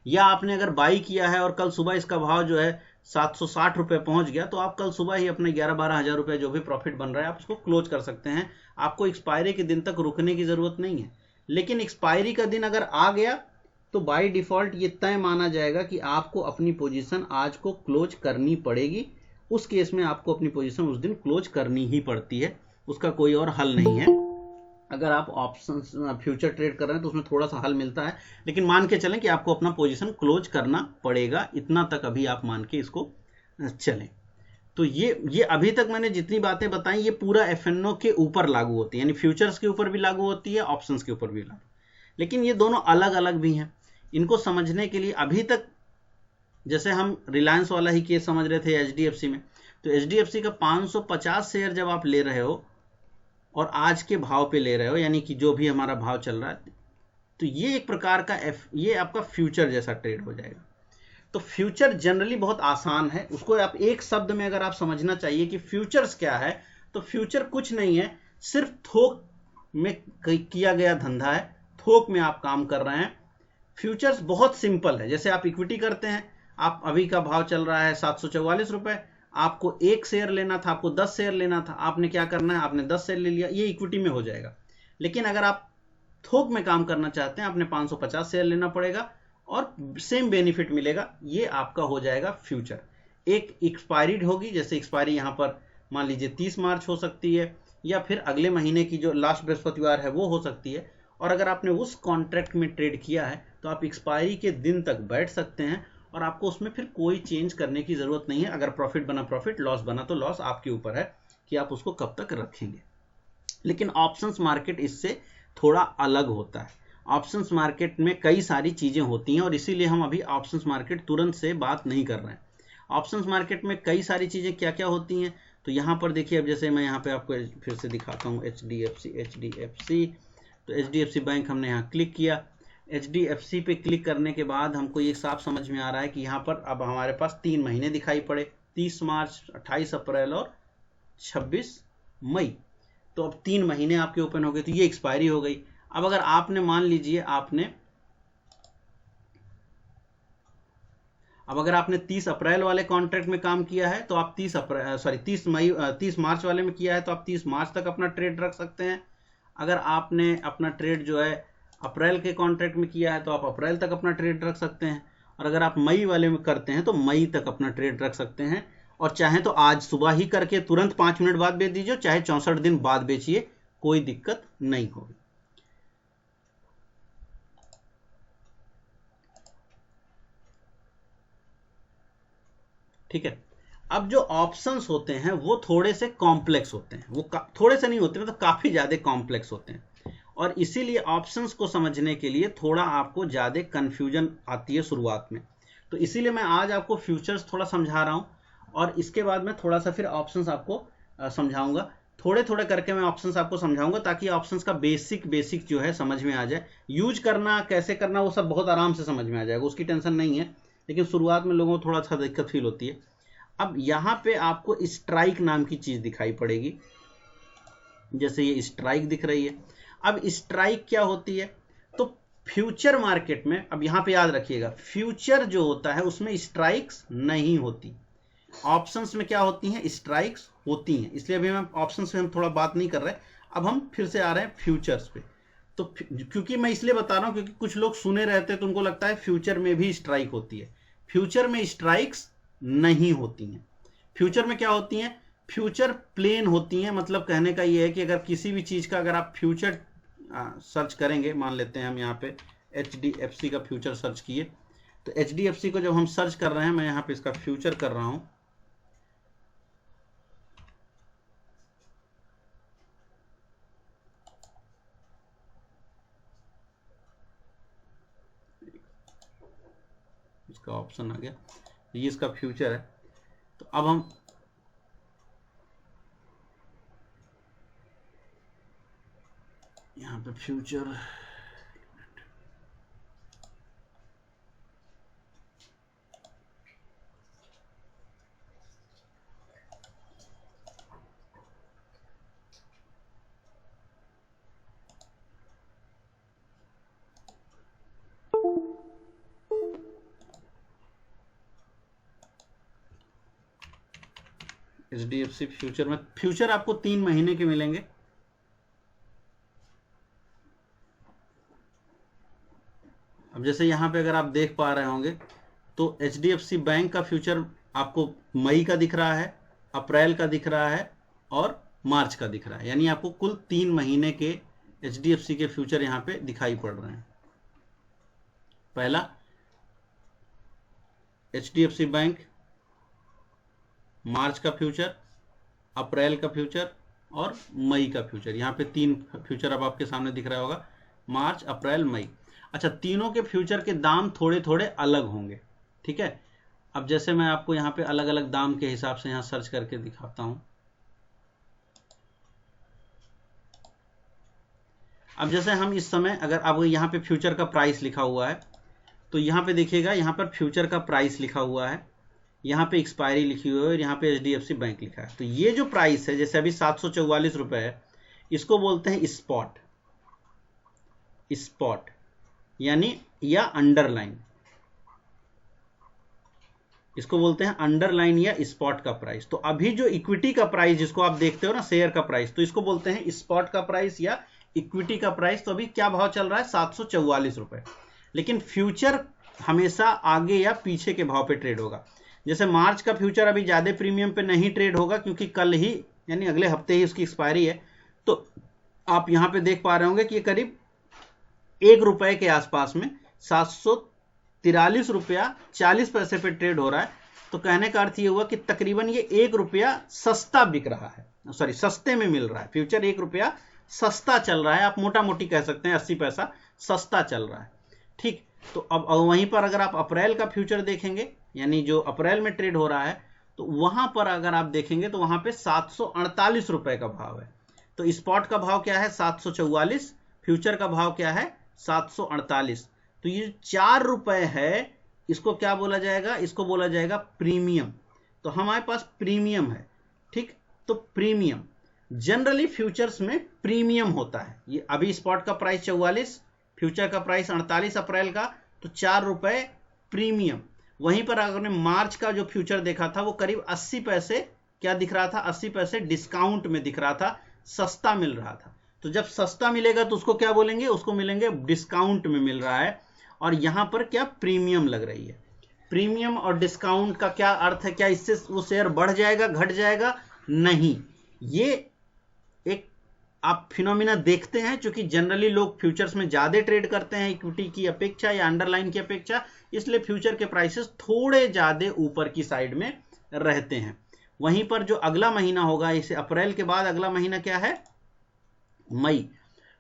या आपने अगर बाई किया है और कल सुबह इसका भाव जो है 760 रुपए पहुंच गया, तो आप कल सुबह ही अपने 11-12 हजार रुपए जो भी प्रॉफिट बन रहा है आप उसको क्लोज कर सकते हैं। आपको एक्सपायरी के दिन तक रुकने की जरूरत नहीं है। लेकिन एक्सपायरी का दिन अगर आ गया तो बाय डिफॉल्ट ये तय माना जाएगा कि आपको अपनी पोजीशन आज को क्लोज करनी पड़ेगी। उस केस में आपको अपनी पोजीशन उस दिन क्लोज करनी ही पड़ती है, उसका कोई और हल नहीं है। अगर आप ऑप्शंस फ्यूचर ट्रेड कर रहे हैं तो उसमें थोड़ा सा हल मिलता है, लेकिन मान के चलें कि आपको अपना पोजीशन क्लोज करना पड़ेगा, इतना तक अभी आप मान के इसको चलें। तो ये अभी तक मैंने जितनी बातें बताई ये पूरा एफएनओ के ऊपर लागू होती है, यानी फ्यूचर्स के ऊपर भी लागू होती है, ऑप्शंस के ऊपर भी लागू, लेकिन ये दोनों अलग अलग भी हैं। इनको समझने के लिए अभी तक जैसे हम रिलायंस वाला ही केस समझ रहे थे एचडीएफसी में, तो एचडीएफसी का 550 शेयर जब आप ले रहे हो और आज के भाव पे ले रहे हो, यानी कि जो भी हमारा भाव चल रहा है, तो ये एक प्रकार का ये आपका फ्यूचर जैसा ट्रेड हो जाएगा। तो फ्यूचर जनरली बहुत आसान है, उसको आप एक शब्द में अगर आप समझना चाहिए कि फ्यूचर्स क्या है, तो फ्यूचर कुछ नहीं है, सिर्फ थोक में किया गया धंधा है, थोक में आप काम कर रहे हैं। फ्यूचर्स बहुत सिंपल है, जैसे आप इक्विटी करते हैं, आप अभी का भाव चल रहा है 744 रुपए, आपको 1 शेयर लेना था, आपको 10 शेयर लेना था, आपने क्या करना है, आपने 10 शेयर ले लिया, ये इक्विटी में हो जाएगा। लेकिन अगर आप थोक में काम करना चाहते हैं, आपने 550 शेयर लेना पड़ेगा और सेम बेनिफिट मिलेगा, ये आपका हो जाएगा फ्यूचर। एक एक्सपायरी होगी, जैसे एक्सपायरी यहाँ पर मान लीजिए 30 मार्च हो सकती है, या फिर अगले महीने की जो लास्ट बृहस्पतिवार है वो हो सकती है, और अगर आपने उस कॉन्ट्रैक्ट में ट्रेड किया है तो आप एक्सपायरी के दिन तक बैठ सकते हैं और आपको उसमें फिर कोई चेंज करने की जरूरत नहीं है। अगर प्रॉफिट बना प्रॉफिट, लॉस बना तो लॉस, आपके ऊपर है कि आप उसको कब तक रखेंगे। लेकिन ऑप्शंस मार्केट इससे थोड़ा अलग होता है। ऑप्शंस मार्केट में कई सारी चीजें होती हैं और इसीलिए हम अभी ऑप्शंस मार्केट तुरंत से बात नहीं कर रहे हैं। ऑप्शंस मार्केट में कई सारी चीजें क्या क्या होती हैं, तो यहाँ पर देखिए, अब जैसे मैं यहाँ पे आपको फिर से दिखाता हूँ एचडीएफसी, तो एचडीएफसी बैंक हमने यहाँ क्लिक किया। एचडीएफसी पे क्लिक करने के बाद हमको ये साफ समझ में आ रहा है कि यहाँ पर अब हमारे पास 3 महीने दिखाई पड़े, 30 मार्च, 28 अप्रैल और 26 मई। तो अब 3 महीने आपके ओपन हो गए, तो ये एक्सपायरी हो गई। अब अगर आपने मान लीजिए अगर आपने 30 अप्रैल वाले कॉन्ट्रैक्ट में काम किया है तो आप 30 मार्च वाले में किया है तो आप 30 मार्च तक अपना ट्रेड रख सकते हैं। अगर आपने अपना ट्रेड जो है अप्रैल के कॉन्ट्रैक्ट में किया है तो आप अप्रैल तक अपना ट्रेड रख सकते हैं, और अगर आप मई वाले में करते हैं तो मई तक अपना ट्रेड रख सकते हैं। और चाहे तो आज सुबह ही करके तुरंत 5 मिनट बाद बेच दीजिए, चाहे 64 दिन बाद बेचिए, कोई दिक्कत नहीं होगी। ठीक है। अब जो ऑप्शंस होते हैं वो थोड़े से कॉम्प्लेक्स होते हैं, वो थोड़े से नहीं होते, मतलब काफी ज्यादा कॉम्प्लेक्स होते हैं, और इसीलिए ऑप्शंस को समझने के लिए थोड़ा आपको ज्यादा कंफ्यूजन आती है शुरुआत में। तो इसीलिए मैं आज आपको फ्यूचर्स थोड़ा समझा रहा हूं और इसके बाद मैं थोड़ा सा फिर ऑप्शंस आपको समझाऊंगा। थोड़े थोड़े करके मैं ऑप्शंस आपको समझाऊंगा ताकि ऑप्शंस का बेसिक जो है समझ में आ जाए। यूज करना कैसे करना वो सब बहुत आराम से समझ में आ जाएगा, उसकी टेंशन नहीं है, लेकिन शुरुआत में लोगों को थोड़ा सा दिक्कत फील होती है। अब यहाँ पे आपको स्ट्राइक नाम की चीज दिखाई पड़ेगी, जैसे ये स्ट्राइक दिख रही है। अब स्ट्राइक क्या होती है, तो फ्यूचर मार्केट में, अब यहाँ पे याद रखिएगा, फ्यूचर जो होता है उसमें स्ट्राइक्स नहीं होती, ऑप्शंस में क्या होती हैं, स्ट्राइक्स होती हैं। इसलिए अभी हम ऑप्शंस में हम थोड़ा बात नहीं कर रहे, अब हम फिर से आ रहे हैं फ्यूचर्स पे। तो क्योंकि मैं इसलिए बता रहा हूं क्योंकि कुछ लोग सुने रहते हैं तो उनको लगता है फ्यूचर में भी स्ट्राइक होती है। फ्यूचर में स्ट्राइक्स नहीं होती हैं। फ्यूचर में क्या होती हैं, फ्यूचर प्लेन होती हैं। मतलब कहने का ये है कि अगर किसी भी चीज का अगर आप फ्यूचर सर्च करेंगे, मान लेते हैं हम यहाँ पे एचडीएफसी का फ्यूचर सर्च किए, तो एचडीएफसी को जब हम सर्च कर रहे हैं, मैं यहाँ पे इसका फ्यूचर कर रहा हूं, इसका ऑप्शन आ गया, ये इसका फ्यूचर है। तो अब हम यहाँ पे फ्यूचर, एचडीएफसी फ्यूचर में, फ्यूचर आपको 3 महीने के मिलेंगे। अब जैसे यहाँ पे अगर आप देख पा रहे होंगे तो एचडीएफसी बैंक का फ्यूचर आपको मई का दिख रहा है, अप्रैल का दिख रहा है और मार्च का दिख रहा है, यानी आपको कुल 3 महीने के HDFC के फ्यूचर यहां पे दिखाई पड़ रहे हैं। पहला HDFC बैंक मार्च का फ्यूचर, अप्रैल का फ्यूचर और मई का फ्यूचर। यहाँ पे 3 फ्यूचर अब आपके सामने दिख रहा होगा, मार्च, अप्रैल, मई। अच्छा, तीनों के फ्यूचर के दाम थोड़े थोड़े अलग होंगे, ठीक है। अब जैसे मैं आपको यहाँ पे अलग अलग दाम के हिसाब से यहाँ सर्च करके दिखाता हूँ। अब जैसे हम इस समय अगर अब यहाँ पे फ्यूचर का प्राइस लिखा हुआ है, तो यहाँ पे देखिएगा, यहाँ पर फ्यूचर का प्राइस लिखा हुआ है, यहाँ पे एक्सपायरी लिखी हुई है और यहाँ पे HDFC बैंक लिखा है। तो ये जो प्राइस है, जैसे अभी 744 रुपए है, इसको बोलते हैं स्पॉट, स्पॉट यानी या अंडरलाइन, इसको बोलते हैं अंडरलाइन या स्पॉट का प्राइस। तो अभी जो इक्विटी का प्राइस जिसको आप देखते हो ना, शेयर का प्राइस, तो इसको बोलते हैं स्पॉट का प्राइस या इक्विटी का प्राइस। तो अभी क्या भाव चल रहा है, 744 रुपए। लेकिन फ्यूचर हमेशा आगे या पीछे के भाव पे ट्रेड होगा। जैसे मार्च का फ्यूचर अभी ज्यादा प्रीमियम पे नहीं ट्रेड होगा क्योंकि कल ही यानी अगले हफ्ते ही उसकी एक्सपायरी है। तो आप यहां पे देख पा रहे होंगे कि ये करीब 1 रुपए के आसपास में 743 रुपया 40 पैसे पे ट्रेड हो रहा है। तो कहने का अर्थ ये हुआ कि तकरीबन ये 1 रुपया सस्ता बिक रहा है, सॉरी सस्ते में मिल रहा है। फ्यूचर 1 रुपया सस्ता चल रहा है, आप मोटा मोटी कह सकते हैं 80 पैसा सस्ता चल रहा है, ठीक। तो अब वहीं पर अगर आप अप्रैल का फ्यूचर देखेंगे, यानी जो अप्रैल में ट्रेड हो रहा है, तो वहां पर अगर आप देखेंगे तो वहां पे 748 रुपए का भाव है। तो स्पॉट का भाव क्या है, 744, फ्यूचर का भाव क्या है, 748। तो ये 4 रुपए है, इसको क्या बोला जाएगा, इसको बोला जाएगा प्रीमियम। तो हमारे पास प्रीमियम है, ठीक। तो प्रीमियम जनरली फ्यूचर्स में प्रीमियम होता है। ये अभी स्पॉट का प्राइस 44, फ्यूचर का प्राइस 48 अप्रैल का, तो 4 रुपए प्रीमियम। वहीं पर अगर हमने मार्च का जो फ्यूचर देखा था, वो करीब 80 पैसे क्या दिख रहा था, 80 पैसे डिस्काउंट में दिख रहा था, सस्ता मिल रहा था। तो जब सस्ता मिलेगा तो उसको क्या बोलेंगे, उसको मिलेंगे डिस्काउंट में मिल रहा है। और यहां पर क्या प्रीमियम लग रही है। प्रीमियम और डिस्काउंट का क्या अर्थ है, क्या इससे वो शेयर बढ़ जाएगा, घट जाएगा? नहीं, ये एक आप फिनोमिना देखते हैं, क्योंकि जनरली लोग फ्यूचर्स में ज्यादा ट्रेड करते हैं इक्विटी की अपेक्षा या अंडरलाइन की अपेक्षा, इसलिए फ्यूचर के प्राइसेस थोड़े ज्यादा ऊपर की साइड में रहते हैं। वहीं पर जो अगला महीना होगा, इसे अप्रैल के बाद अगला महीना क्या है, मई।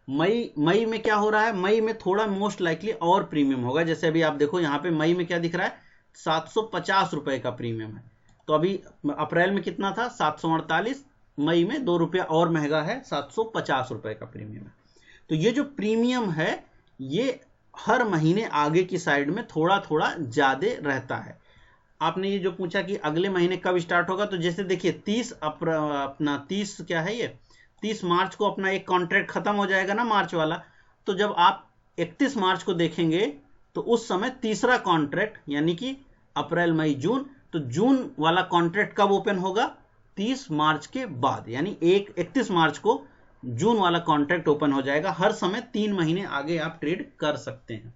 मई में क्या हो रहा है, मई में थोड़ा मोस्ट लाइकली और प्रीमियम होगा। जैसे अभी आप देखो यहाँ पे मई में क्या दिख रहा है, 750 रुपए का प्रीमियम है। तो अभी अप्रैल में कितना था, 748, मई में 2 रुपया और महंगा है, 750 रुपए का प्रीमियम है। तो ये जो प्रीमियम है, ये हर महीने आगे की साइड में थोड़ा थोड़ा ज्यादा रहता है। आपने ये जो पूछा कि अगले महीने कब स्टार्ट होगा, तो जैसे देखिए 30 क्या है ये, 30 मार्च को अपना एक कॉन्ट्रैक्ट खत्म हो जाएगा ना, मार्च वाला। तो जब आप 31 मार्च को देखेंगे तो उस समय तीसरा कॉन्ट्रैक्ट यानी कि अप्रैल, मई, जून, तो जून वाला कॉन्ट्रैक्ट कब ओपन होगा, 30 मार्च के बाद, यानी 31 मार्च को जून वाला कॉन्ट्रैक्ट ओपन हो जाएगा। हर समय 3 महीने आगे आप ट्रेड कर सकते हैं,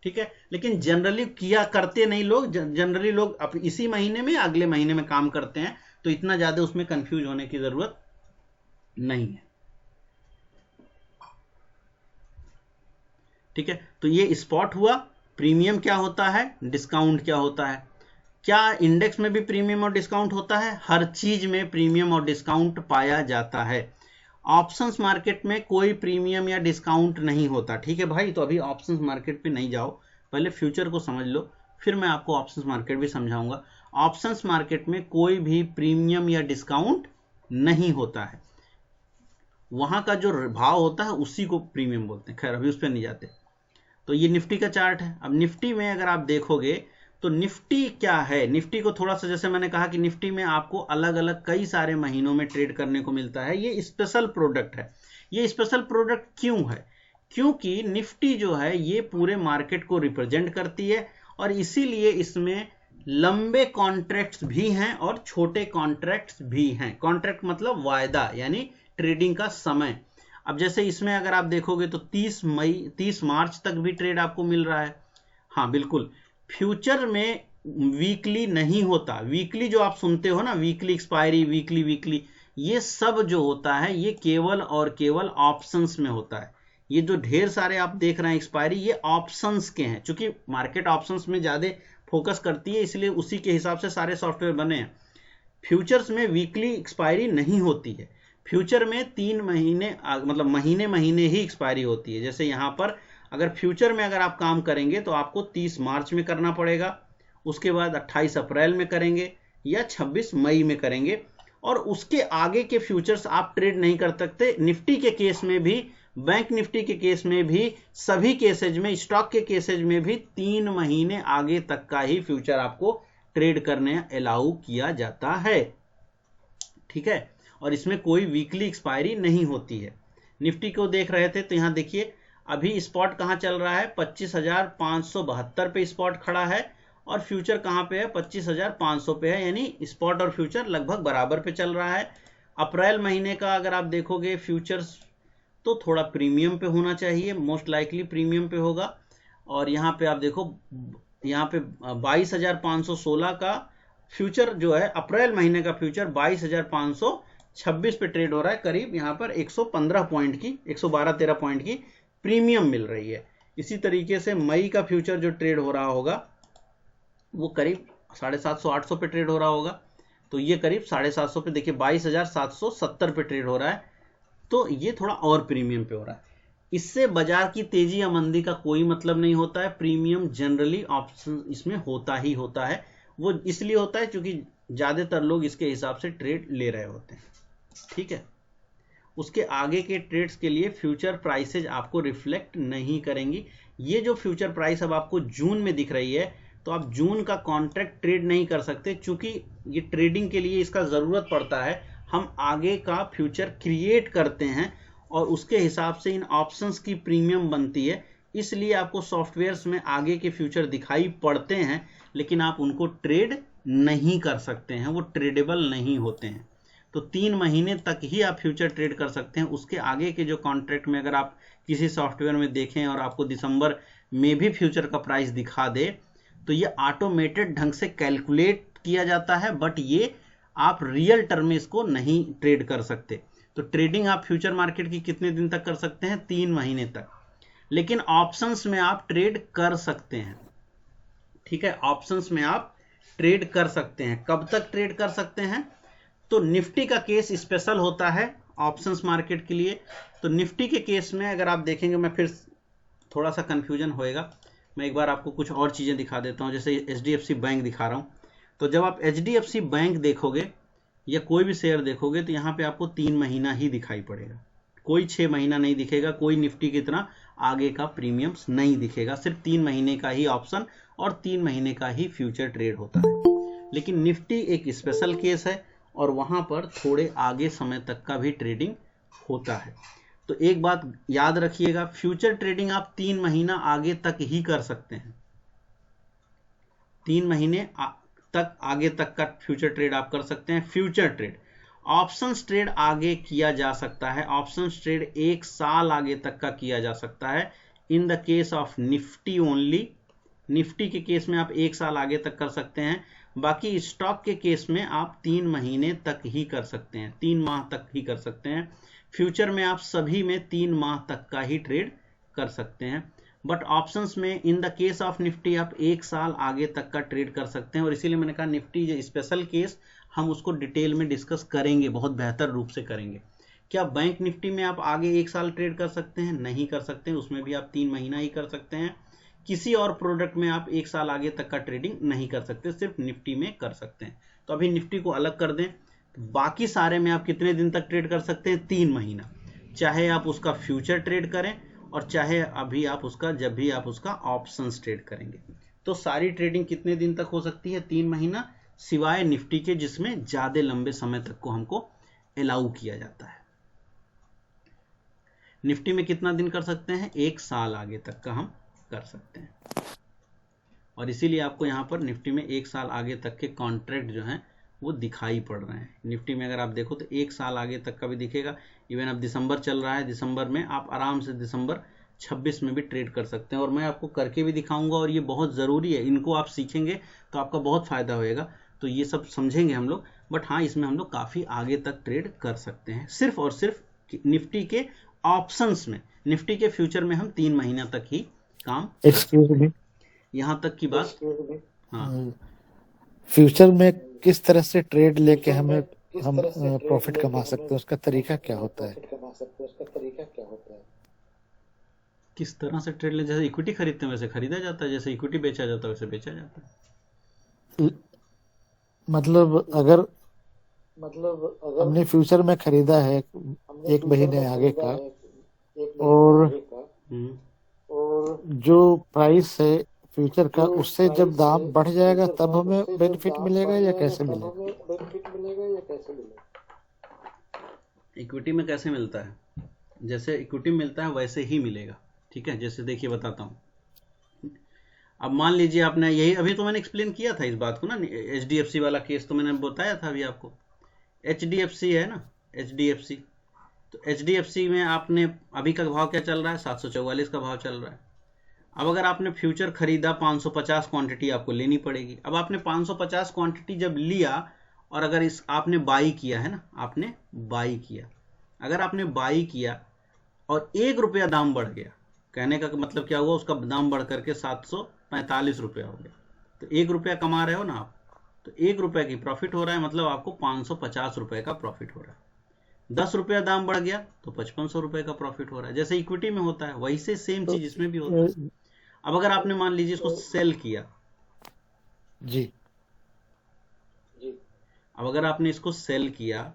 ठीक है। लेकिन जनरली किया करते नहीं लोग, जनरली लोग अब इसी महीने में अगले महीने में काम करते हैं, तो इतना ज्यादा उसमें कंफ्यूज होने की जरूरत नहीं है, ठीक है। तो ये स्पॉट हुआ। प्रीमियम क्या होता है, डिस्काउंट क्या होता है। क्या इंडेक्स में भी प्रीमियम और डिस्काउंट होता है? हर चीज में प्रीमियम और डिस्काउंट पाया जाता है। ऑप्शंस मार्केट में कोई प्रीमियम या डिस्काउंट नहीं होता, ठीक है भाई। तो अभी ऑप्शंस मार्केट पे नहीं जाओ, पहले फ्यूचर को समझ लो, फिर मैं आपको ऑप्शंस मार्केट भी समझाऊंगा। ऑप्शंस मार्केट में कोई भी प्रीमियम या डिस्काउंट नहीं होता है, वहां का जो भाव होता है उसी को प्रीमियम बोलते हैं। खैर अभी उस पर नहीं जाते। तो ये निफ्टी का चार्ट है। अब निफ्टी में अगर आप देखोगे तो निफ्टी क्या है, निफ्टी को थोड़ा सा, जैसे मैंने कहा कि निफ्टी में आपको अलग अलग कई सारे महीनों में ट्रेड करने को मिलता है। ये स्पेशल प्रोडक्ट है। ये स्पेशल प्रोडक्ट क्यों है, क्योंकि निफ्टी जो है ये पूरे मार्केट को रिप्रेजेंट करती है, और इसीलिए इसमें लंबे कॉन्ट्रैक्ट्स भी हैं और छोटे कॉन्ट्रैक्ट्स भी हैं। कॉन्ट्रैक्ट मतलब वायदा, यानी ट्रेडिंग का समय। अब जैसे इसमें अगर आप देखोगे तो 30 मार्च तक भी ट्रेड आपको मिल रहा है। हाँ बिल्कुल, फ्यूचर में वीकली नहीं होता। वीकली जो आप सुनते हो ना, वीकली एक्सपायरी, वीकली, ये सब जो होता है ये केवल और केवल ऑप्शंस में होता है। ये जो ढेर सारे आप देख रहे हैं एक्सपायरी, ये ऑप्शंस के हैं। चूंकि मार्केट ऑप्शंस में ज्यादा फोकस करती है, इसलिए उसी के हिसाब से सारे सॉफ्टवेयर बने हैं। फ्यूचर्स में वीकली एक्सपायरी नहीं होती है। फ्यूचर में 3 महीने मतलब महीने महीने ही एक्सपायरी होती है। जैसे यहाँ पर अगर फ्यूचर में अगर आप काम करेंगे तो आपको 30 मार्च में करना पड़ेगा, उसके बाद 28 अप्रैल में करेंगे या 26 मई में करेंगे, और उसके आगे के फ्यूचर्स आप ट्रेड नहीं कर सकते। निफ्टी के केस में भी, बैंक निफ्टी के केस में भी, सभी केसेज में, स्टॉक के केसेज में भी 3 महीने आगे तक का ही फ्यूचर आपको ट्रेड करने अलाउ किया जाता है। ठीक है, और इसमें कोई वीकली एक्सपायरी नहीं होती है। निफ्टी को देख रहे थे तो यहां देखिए अभी स्पॉट कहां चल रहा है, 25,572 पे स्पॉट खड़ा है, और फ्यूचर कहां पे है, 25,500 पे है, यानी स्पॉट और फ्यूचर लगभग बराबर पे चल रहा है। अप्रैल महीने का अगर आप देखोगे फ्यूचर्स तो थोड़ा प्रीमियम पे होना चाहिए, मोस्ट लाइकली प्रीमियम पे होगा। और यहाँ पे आप देखो, यहाँ पे 22,516 का फ्यूचर जो है, अप्रैल महीने का फ्यूचर 22,526 पे ट्रेड हो रहा है। करीब यहाँ पर 115 पॉइंट की, 112-13 पॉइंट की प्रीमियम मिल रही है। इसी तरीके से मई का फ्यूचर जो ट्रेड हो रहा होगा वो करीब 750-800 पे ट्रेड हो रहा होगा, तो ये करीब 750 पे, देखिए 22,770 पे ट्रेड हो रहा है, तो ये थोड़ा और प्रीमियम पे हो रहा है। इससे बाजार की तेजी या मंदी का कोई मतलब नहीं होता है। प्रीमियम जनरली ऑप्शन इसमें होता ही होता है। वो इसलिए होता है क्योंकि ज्यादातर लोग इसके हिसाब से ट्रेड ले रहे होते हैं। ठीक है, उसके आगे के ट्रेड्स के लिए फ्यूचर प्राइसेज आपको रिफ्लेक्ट नहीं करेंगी। ये जो फ्यूचर प्राइस अब आपको जून में दिख रही है, तो आप जून का कॉन्ट्रैक्ट ट्रेड नहीं कर सकते, क्योंकि ये ट्रेडिंग के लिए इसका जरूरत पड़ता है। हम आगे का फ्यूचर क्रिएट करते हैं और उसके हिसाब से इन ऑप्शंस की प्रीमियम बनती है। इसलिए आपको सॉफ्टवेयर्स में आगे के फ्यूचर दिखाई पड़ते हैं, लेकिन आप उनको ट्रेड नहीं कर सकते हैं, वो ट्रेडेबल नहीं होते हैं। तो 3 महीने तक ही आप फ्यूचर ट्रेड कर सकते हैं। उसके आगे के जो कॉन्ट्रैक्ट में अगर आप किसी सॉफ्टवेयर में देखें और आपको दिसंबर में भी फ्यूचर का प्राइस दिखा दे, तो ये ऑटोमेटेड ढंग से कैलकुलेट किया जाता है, बट ये आप रियल टर्म में इसको नहीं ट्रेड कर सकते। तो ट्रेडिंग आप फ्यूचर मार्केट की कितने दिन तक कर सकते हैं, 3 महीने तक। लेकिन ऑप्शंस में आप ट्रेड कर सकते हैं। ठीक है, ऑप्शंस में आप ट्रेड कर सकते हैं। कब तक ट्रेड कर सकते हैं, तो निफ्टी का केस स्पेशल होता है ऑप्शंस मार्केट के लिए। तो निफ्टी के केस में अगर आप देखेंगे, मैं फिर थोड़ा सा कंफ्यूजन होएगा, मैं एक बार आपको कुछ और चीजें दिखा देता हूं। जैसे HDFC बैंक दिखा रहा हूं, तो जब आप HDFC बैंक देखोगे या कोई भी शेयर देखोगे, तो यहाँ पे आपको 3 महीना ही दिखाई पड़ेगा, कोई 6 महीना नहीं दिखेगा। कोई निफ्टी की तरह आगे का प्रीमियम्स नहीं दिखेगा, सिर्फ 3 महीने का ही ऑप्शन और 3 महीने का ही फ्यूचर ट्रेड होता है। लेकिन निफ्टी एक स्पेशल केस है और वहां पर थोड़े आगे समय तक का भी ट्रेडिंग होता है। तो एक बात याद रखिएगा, फ्यूचर ट्रेडिंग आप 3 महीना आगे तक ही कर सकते हैं। 3 महीने तक आगे तक का फ्यूचर ट्रेड आप कर सकते हैं। फ्यूचर ट्रेड, ऑप्शंस ट्रेड आगे किया जा सकता है। ऑप्शंस ट्रेड 1 साल आगे तक का किया जा सकता है, in the case of Nifty only. Nifty के केस में आप 1 साल आगे तक कर सकते हैं। बाकी स्टॉक के केस में आप 3 महीने तक ही कर सकते हैं, 3 माह तक ही कर सकते हैं। फ्यूचर में आप सभी में 3 माह तक का ही ट्रेड कर सकते हैं। बट ऑप्शंस में in the case of Nifty आप 1 साल आगे तक का ट्रेड कर सकते हैं। और इसीलिए मैंने कहा निफ्टी जो स्पेशल केस, हम उसको डिटेल में डिस्कस करेंगे, बहुत बेहतर रूप से करेंगे। क्या बैंक निफ्टी में आप आगे 1 साल ट्रेड कर सकते हैं? नहीं कर सकते हैं, उसमें भी आप 3 महीना ही कर सकते हैं। किसी और प्रोडक्ट में आप 1 साल आगे तक का ट्रेडिंग नहीं कर सकते, सिर्फ निफ्टी में कर सकते हैं। तो अभी निफ्टी को अलग कर दें, बाकी सारे में आप कितने दिन तक ट्रेड कर सकते हैं? 3 महीना। चाहे आप उसका फ्यूचर ट्रेड करें और चाहे अभी आप उसका, जब भी आप उसका ऑप्शंस ट्रेड करेंगे, तो सारी ट्रेडिंग कितने दिन तक हो सकती है? 3 महीना, सिवाय निफ्टी के जिसमें ज्यादा लंबे समय तक को हमको अलाउ किया जाता है। निफ्टी में कितना दिन कर सकते हैं? 1 साल आगे तक का हम कर सकते हैं। और इसीलिए आपको यहां पर निफ्टी में 1 साल आगे तक के कॉन्ट्रैक्ट जो हैं वो दिखाई पड़ रहे हैं। निफ्टी में अगर आप देखो तो 1 साल आगे तक का भी दिखेगा। इवन अब दिसंबर चल रहा है, दिसंबर में आप आराम से दिसंबर 26 में भी ट्रेड कर सकते हैं। और मैं आपको करके भी दिखाऊंगा, और ये बहुत ज़रूरी है, इनको आप सीखेंगे तो आपका बहुत फ़ायदा होएगा। तो ये सब समझेंगे हम लोग, बट हाँ, इसमें हम लोग काफ़ी आगे तक ट्रेड कर सकते हैं, सिर्फ और सिर्फ निफ्टी के ऑप्शंस में, निफ्टी के फ्यूचर में हम 3 महीना तक ही काम, एक्सक्यूज मी, यहाँ तक की बात। हाँ, फ्यूचर में किस तरह से ट्रेड लेके हम प्रॉफिट कमा सकते हैं, उसका तरीका क्या होता है? किस तरह से ट्रेड ले, जैसे इक्विटी खरीदते हैं वैसे खरीदा जाता है, जैसे इक्विटी बेचा जाता है वैसे बेचा जाता है। मतलब अगर हमने फ्यूचर में खरीदा है 1 महीने आगे का, और जो प्राइस है फ्यूचर का उससे जब दाम बढ़ जाएगा तब हमें बेनिफिट मिलेगा या कैसे मिलेगा? इक्विटी में कैसे मिलता है, जैसे इक्विटी मिलता है वैसे ही मिलेगा, ठीक है। जैसे देखिए बताता हूँ। अब मान लीजिए आपने यही अभी तो मैंने एक्सप्लेन किया था इस बात को ना, HDFC वाला केस तो मैंने बताया था अभी आपको। HDFC है ना, HDFC, तो HDFC में आपने अभी का भाव क्या चल रहा है, 744 का भाव चल रहा है। अब अगर आपने फ्यूचर खरीदा 550 क्वांटिटी आपको लेनी पड़ेगी। अब आपने 550 क्वांटिटी जब लिया और अगर इस आपने बाई किया है ना, आपने बाई किया, अगर आपने बाई किया और 1 रुपया दाम बढ़ गया, कहने का मतलब क्या हुआ, उसका दाम बढ़ करके 745 रुपया हो गया, तो 1 रुपया कमा रहे हो ना आप, तो 1 रुपये की प्रॉफिट हो रहा है, मतलब आपको 550 रुपये का प्रॉफिट हो रहा है। 10 रुपया दाम बढ़ गया तो 5500 रुपये का प्रॉफिट हो रहा है, जैसे इक्विटी में होता है वही से सेम तो चीज इसमें भी होता है। अब अगर आपने मान लीजिए इसको सेल किया जी, अब अगर आपने इसको सेल किया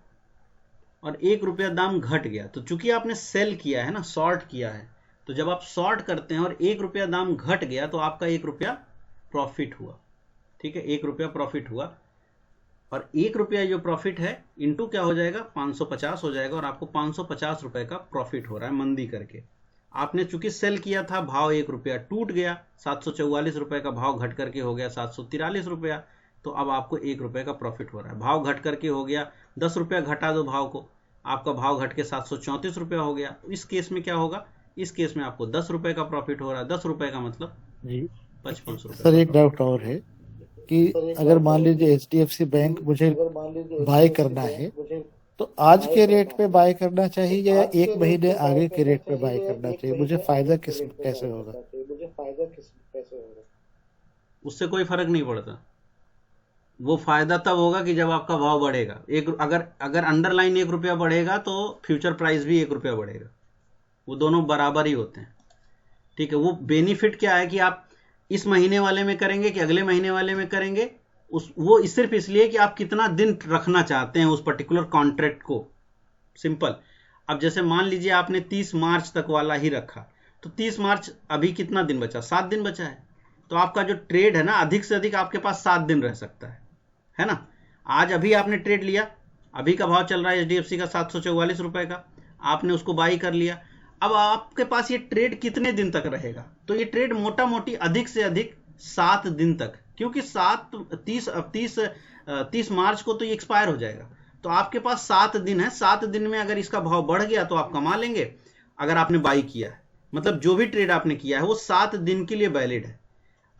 और 1 रुपया दाम घट गया, तो चूंकि आपने सेल किया है ना, शॉर्ट किया है, तो जब आप शॉर्ट करते हैं और 1 रुपया दाम घट गया तो आपका 1 रुपया प्रॉफिट हुआ, ठीक है, 1 रुपया प्रॉफिट हुआ। और 1 रुपया जो प्रॉफिट है इंटू क्या हो जाएगा, 550 हो जाएगा, और आपको 550 रुपए का प्रॉफिट हो रहा है मंदी करके। आपने चूंकि सेल किया था, भाव 1 रुपया टूट गया, 744 रुपए का भाव घट करके हो गया 743 रुपया, तो अब आपको 1 रुपये का प्रॉफिट हो रहा है। भाव घट करके हो गया 10 रुपया, घटा दो भाव को, आपका भाव घट के 734 रुपया हो गया। इस केस में क्या होगा, इस केस में आपको 10 रुपये का प्रॉफिट हो रहा है। 10 रुपये का मतलब जी 5500 रुपये सर, का एक डाउट और है कि अगर मान लीजिए HDFC बैंक मुझे बाय करना है, तो आज के रेट पे बाय करना चाहिए या 1 महीने आगे के रेट पे बाय करना चाहिए? मुझे फायदा कैसे होगा? उससे कोई फर्क नहीं पड़ता। वो फायदा तब होगा कि जब आपका भाव बढ़ेगा। एक अगर अंडरलाइन 1 रुपया बढ़ेगा तो फ्यूचर प्राइस भी 1 रुपया बढ़ेगा, वो दोनों बराबर ही होते हैं, ठीक है। वो बेनिफिट क्या है कि आप इस महीने वाले में करेंगे कि अगले महीने वाले में करेंगे, वो सिर्फ इसलिए कि आप कितना दिन रखना चाहते हैं उस पर्टिकुलर कॉन्ट्रैक्ट को, सिंपल। अब जैसे मान लीजिए आपने 30 मार्च तक वाला ही रखा, तो 30 मार्च अभी कितना दिन बचा, 7 दिन बचा है, तो आपका जो ट्रेड है ना, अधिक से अधिक आपके पास 7 दिन रह सकता है ना। आज अभी आपने ट्रेड लिया, अभी का भाव चल रहा है HDFC का 744 रुपए का, आपने उसको बाई कर लिया। अब आपके पास ये ट्रेड कितने दिन तक रहेगा, तो ये ट्रेड मोटा मोटी अधिक से अधिक 7 दिन तक, क्योंकि 30 मार्च को तो ये एक्सपायर हो जाएगा, तो आपके पास 7 दिन है। 7 दिन में अगर इसका भाव बढ़ गया तो आप कमा लेंगे, अगर आपने बाई किया है, मतलब जो भी ट्रेड आपने किया है वो 7 दिन के लिए वैलिड है।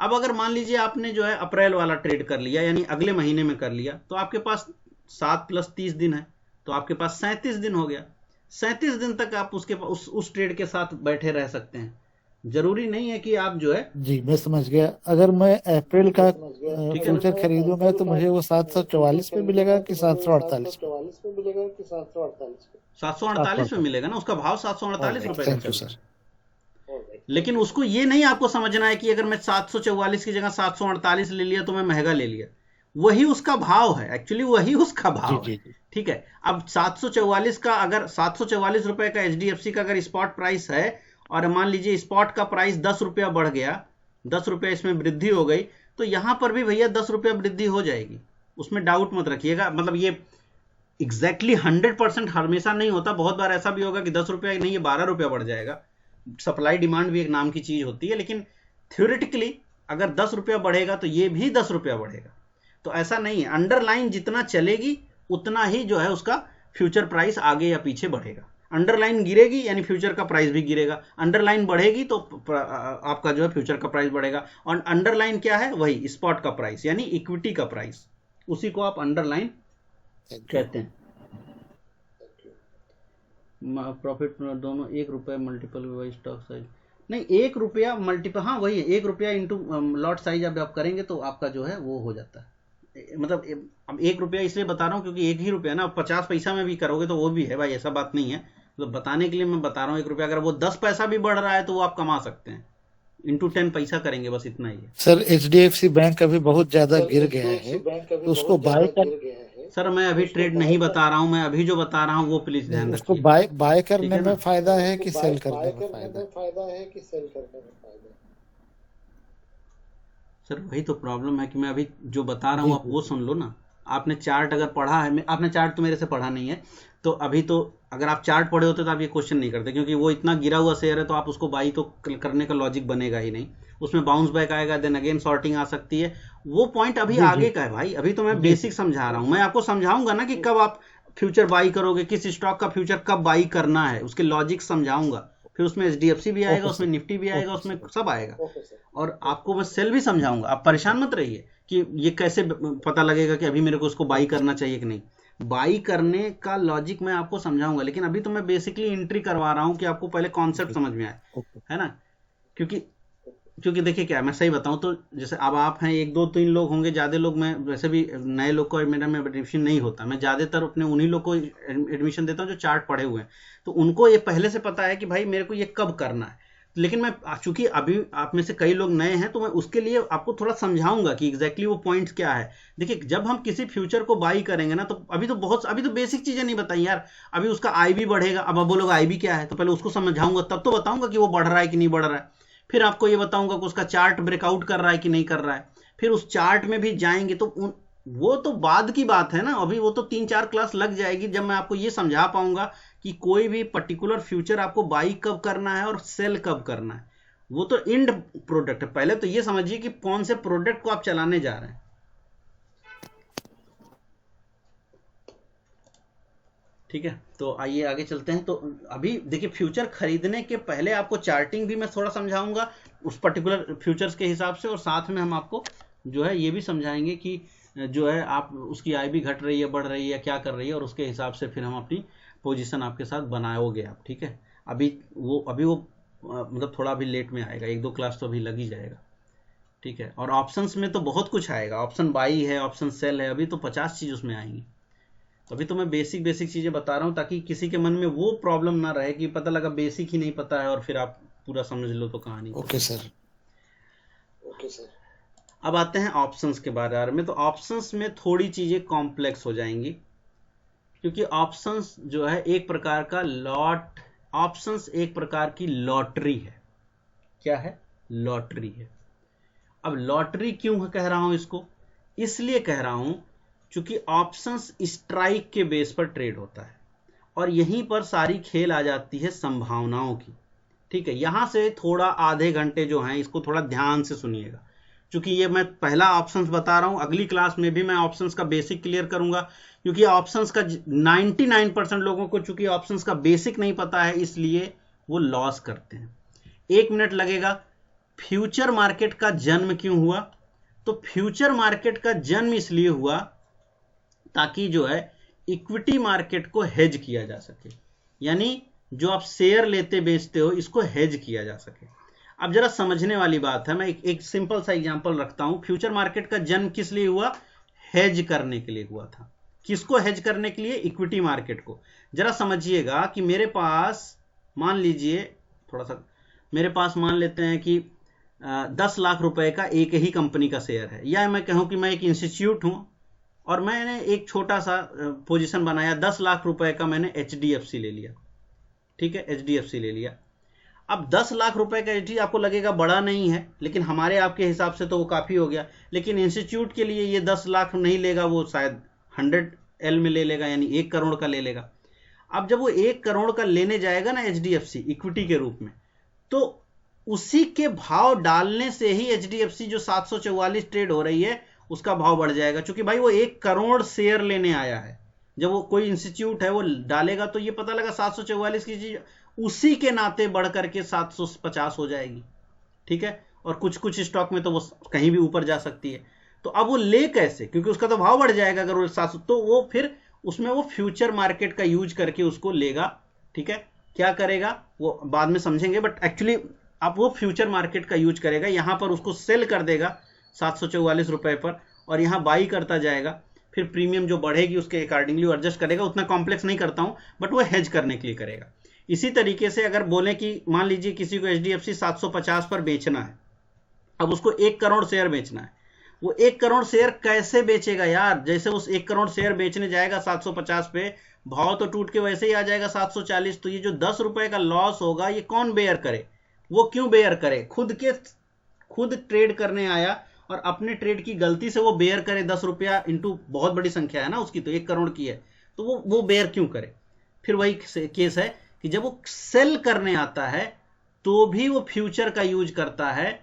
अब अगर मान लीजिए आपने जो है अप्रैल वाला ट्रेड कर लिया, यानी अगले महीने में कर लिया, तो आपके पास 7 + 30 दिन है, तो आपके पास 37 दिन हो गया। 37 दिन तक आप उस ट्रेड के साथ बैठे रह सकते हैं। जरूरी नहीं है कि आप जो है, जी मैं समझ गया। अगर मैं अप्रैल का फ्यूचर खरीदूंगा तो मुझे वो 744 पे मिलेगा कि 748 पे? 748 में मिलेगा ना, उसका भाव 748 रुपए का थैंक यू चल रहा सर। है। लेकिन उसको ये नहीं आपको समझना है कि अगर मैं 744 की जगह 748 ले लिया तो मैं महंगा ले लिया, वही उसका भाव है, एक्चुअली वही उसका जी भाव जी है, जी ठीक है। अब 744 का, अगर 744 रुपए का HDFC का अगर स्पॉट प्राइस है, और मान लीजिए स्पॉट का प्राइस 10 रुपया बढ़ गया, 10 रुपया इसमें वृद्धि हो गई, तो यहां पर भी भैया 10 रुपया वृद्धि हो जाएगी, उसमें डाउट मत रखिएगा। मतलब ये एग्जैक्टली 100% हमेशा नहीं होता, बहुत बार ऐसा भी होगा कि 10 रुपया नहीं, ये 12 रुपया बढ़ जाएगा। सप्लाई डिमांड भी एक नाम की चीज होती है, लेकिन थ्योरेटिकली अगर 10 रुपया बढ़ेगा तो ये भी 10 रुपया बढ़ेगा। तो ऐसा नहीं है, अंडरलाइन जितना चलेगी उतना ही जो है उसका फ्यूचर प्राइस आगे या पीछे बढ़ेगा। अंडरलाइन गिरेगी यानी फ्यूचर का प्राइस भी गिरेगा, अंडरलाइन बढ़ेगी तो आपका जो है फ्यूचर का प्राइस बढ़ेगा। और अंडरलाइन क्या है, वही स्पॉट का प्राइस यानी इक्विटी का प्राइस, उसी को आप अंडरलाइन कहते हैं। प्रॉफिट दोनों 1 रुपये मल्टीपल बाई स्टॉक साइज, नहीं 1 रुपया मल्टीपल, हाँ वही है 1 रुपया इंटू लॉट साइज आप करेंगे तो आपका जो है वो हो जाता है। मतलब अब 1 रुपया इसलिए बता रहा हूँ क्योंकि 1 ही रुपया ना, 50 पैसा में भी करोगे तो वो भी है भाई, ऐसा बात नहीं है, मतलब बताने के लिए मैं बता रहा हूँ 1 रुपया, अगर वो 10 पैसा भी बढ़ रहा है तो वो आप कमा सकते हैं, इंटू 10 पैसा करेंगे, बस इतना ही है। सर HDFC बैंक अभी बहुत ज्यादा गिर गया है, तो उसको बाय कर, सर मैं अभी ट्रेड नहीं बता रहा हूँ, मैं अभी जो बता रहा हूँ वो प्लीज ध्यान उसको रखिए, बाय ठीक करने है में ना। फायदा है कि सेल करने में फायदा है? सर वही तो प्रॉब्लम है कि मैं अभी जो बता रहा हूँ जी आप जी वो जी। सुन लो ना। आपने चार्ट अगर पढ़ा है, आपने चार्ट तो मेरे से पढ़ा नहीं है, तो अभी तो अगर आप चार्ट पढ़े होते तो आप ये क्वेश्चन नहीं करते, क्योंकि वो इतना गिरा हुआ शेयर है तो आप उसको बाई तो करने का लॉजिक बनेगा ही नहीं, उसमें बाउंस बैक आएगा, देन अगेन शॉर्टिंग आ सकती है, वो पॉइंट अभी जी जी आगे का है भाई, अभी तो मैं जी बेसिक समझा रहा हूँ, मैं आपको समझाऊंगा ना कि कब आप फ्यूचर बाई करोगे, किस स्टॉक का फ्यूचर कब बाई करना है, उसके लॉजिक समझाऊंगा, फिर उसमें HDFC भी आएगा, ओके उसमें सर, निफ्टी भी आएगा, ओके उसमें सर, सब आएगा, और आपको मैं सेल भी समझाऊंगा, आप परेशान मत रहिए कि ये कैसे पता लगेगा कि अभी मेरे को उसको बाई करना चाहिए कि नहीं, बाई करने का लॉजिक मैं आपको समझाऊंगा, लेकिन अभी तो मैं बेसिकली एंट्री करवा रहा हूँ कि आपको पहले कॉन्सेप्ट जी समझ में आए, ओके। है ना। क्योंकि क्योंकि देखिए क्या है, मैं सही बताऊं तो जैसे अब आप हैं, 1 2 3 लोग होंगे, ज़्यादा लोग, मैं वैसे भी नए लोग को मेरा में एडमिशन नहीं होता, मैं ज़्यादातर अपने उन्हीं लोग को एडमिशन देता हूँ जो चार्ट पढ़े हुए हैं, तो उनको ये पहले से पता है कि भाई मेरे को ये कब करना है, लेकिन मैं चूंकि अभी आप में से कई लोग नए हैं तो मैं उसके लिए आपको थोड़ा समझाऊंगा कि एग्जैक्टली वो पॉइंट्स क्या है। देखिए जब हम किसी फ्यूचर को बाई करेंगे ना, तो अभी तो बेसिक चीजें नहीं बताई यार, अभी उसका IB बढ़ेगा, अब आप बोलोगे IB क्या है, तो पहले उसको समझाऊंगा, तब तो बताऊंगा कि वो बढ़ रहा है कि नहीं बढ़ रहा है, फिर आपको ये बताऊंगा कि उसका चार्ट ब्रेकआउट कर रहा है कि नहीं कर रहा है, फिर उस चार्ट में भी जाएंगे तो वो तो बाद की बात है ना, अभी वो तो 3 4 क्लास लग जाएगी जब मैं आपको ये समझा पाऊंगा कि कोई भी पर्टिकुलर फ्यूचर आपको बाई कब करना है और सेल कब करना है, वो तो इंड प्रोडक्ट है, पहले तो ये समझिए कि कौन से प्रोडक्ट को आप चलाने जा रहे हैं। ठीक है, तो आइए आगे चलते हैं। तो अभी देखिए फ्यूचर खरीदने के पहले आपको चार्टिंग भी मैं थोड़ा समझाऊंगा उस पर्टिकुलर फ्यूचर्स के हिसाब से, और साथ में हम आपको जो है ये भी समझाएंगे कि जो है आप उसकी IB घट रही है, बढ़ रही है, क्या कर रही है, और उसके हिसाब से फिर हम अपनी पोजीशन आपके साथ बनाओगे आप, ठीक है। अभी वो मतलब थोड़ा अभी लेट में आएगा, 1 2 क्लास तो अभी लग ही जाएगा, ठीक है। और ऑप्शंस में तो बहुत कुछ आएगा, ऑप्शन बाई है, ऑप्शन सेल है, अभी तो 50 चीज उसमें आएंगी, तो अभी तो मैं बेसिक बेसिक चीजें बता रहा हूँ ताकि किसी के मन में वो प्रॉब्लम ना रहे कि पता लगा बेसिक ही नहीं पता है और फिर आप पूरा समझ लो तो कहानी ओके खत्म। सर। अब आते हैं ऑप्शंस के बारे में, तो ऑप्शंस में थोड़ी चीजें कॉम्प्लेक्स हो जाएंगी, क्योंकि ऑप्शंस जो है एक प्रकार का ऑप्शंस एक प्रकार की लॉटरी है। क्या है? लॉटरी है। अब लॉटरी क्यों कह रहा हूं इसको? इसलिए कह रहा हूं क्योंकि ऑप्शंस स्ट्राइक के बेस पर ट्रेड होता है, और यहीं पर सारी खेल आ जाती है संभावनाओं की। ठीक है, यहां से थोड़ा आधे घंटे जो हैं इसको थोड़ा ध्यान से सुनिएगा, क्योंकि ये मैं पहला ऑप्शंस बता रहा हूं, अगली क्लास में भी मैं ऑप्शंस का बेसिक क्लियर करूंगा, क्योंकि ऑप्शंस का 99% लोगों को चूंकि ऑप्शंस का बेसिक नहीं पता है इसलिए वो लॉस करते हैं। 1 मिनट लगेगा। फ्यूचर मार्केट का जन्म क्यों हुआ? तो फ्यूचर मार्केट का जन्म इसलिए हुआ ताकि जो है इक्विटी मार्केट को हेज किया जा सके, यानी जो आप शेयर लेते बेचते हो इसको हेज किया जा सके। अब जरा समझने वाली बात है, मैं एक सिंपल सा एग्जांपल रखता हूं। फ्यूचर मार्केट का जन्म किस लिए हुआ? हेज करने के लिए हुआ था। किसको हेज करने के लिए? इक्विटी मार्केट को। जरा समझिएगा कि मेरे पास मान लीजिए थोड़ा सा, मेरे पास मान लेते हैं कि 10 लाख रुपए का एक ही कंपनी का शेयर है, या मैं कहूं कि मैं एक इंस्टीट्यूट हूं और मैंने एक छोटा सा पोजीशन बनाया, 10 लाख रुपए का मैंने HDFC ले लिया। ठीक है, HDFC ले लिया। अब 10 लाख रुपए का HDFC आपको लगेगा बड़ा नहीं है, लेकिन हमारे आपके हिसाब से तो वो काफी हो गया, लेकिन इंस्टीट्यूट के लिए ये 10 लाख नहीं लेगा, वो शायद 100L में ले लेगा, यानी 1 करोड़ का ले लेगा। अब जब वो 1 करोड़ का लेने जाएगा ना HDFC इक्विटी के रूप में, तो उसी के भाव डालने से ही HDFC जो 744 ट्रेड हो रही है उसका भाव बढ़ जाएगा, क्योंकि भाई वो 1 करोड़ शेयर लेने आया है। जब वो कोई इंस्टीट्यूट है वो डालेगा तो ये पता लगा 744 की चीज उसी के नाते बढ़ करके 750 हो जाएगी। ठीक है, और कुछ कुछ स्टॉक में तो वो कहीं भी ऊपर जा सकती है। तो अब वो ले कैसे? क्योंकि उसका तो भाव बढ़ जाएगा अगर वो 700, तो वो फिर उसमें वो फ्यूचर मार्केट का यूज करके उसको लेगा ठीक है, क्या करेगा वो बाद में समझेंगे, बट एक्चुअली अब वो फ्यूचर मार्केट का यूज करेगा, यहां पर उसको सेल कर देगा 744 रुपए पर और यहां बाई करता जाएगा, फिर प्रीमियम जो बढ़ेगी उसके अकॉर्डिंगली एडजस्ट करेगा। उतना कॉम्प्लेक्स नहीं करता हूं, बट वो हेज करने के लिए करेगा। इसी तरीके से अगर बोले कि मान लीजिए किसी को HDFC 750 पर बेचना है, अब उसको 1 करोड़ शेयर बेचना है, वो 1 करोड़ शेयर कैसे बेचेगा यार? जैसे उस 1 करोड़ शेयर बेचने जाएगा 750 पे, भाव तो टूट के वैसे ही आ जाएगा 740, तो ये जो 10 रुपए का लॉस होगा ये कौन बेयर करे? वो क्यों बेयर करे? खुद ट्रेड करने आया और अपने ट्रेड की गलती से वो बेयर करे 10 रुपया इंटू बहुत बड़ी संख्या है ना उसकी, तो 1 करोड़ की है, तो वो बेयर क्यों करे? फिर वही केस है कि जब वो सेल करने आता है तो भी वो फ्यूचर का यूज करता है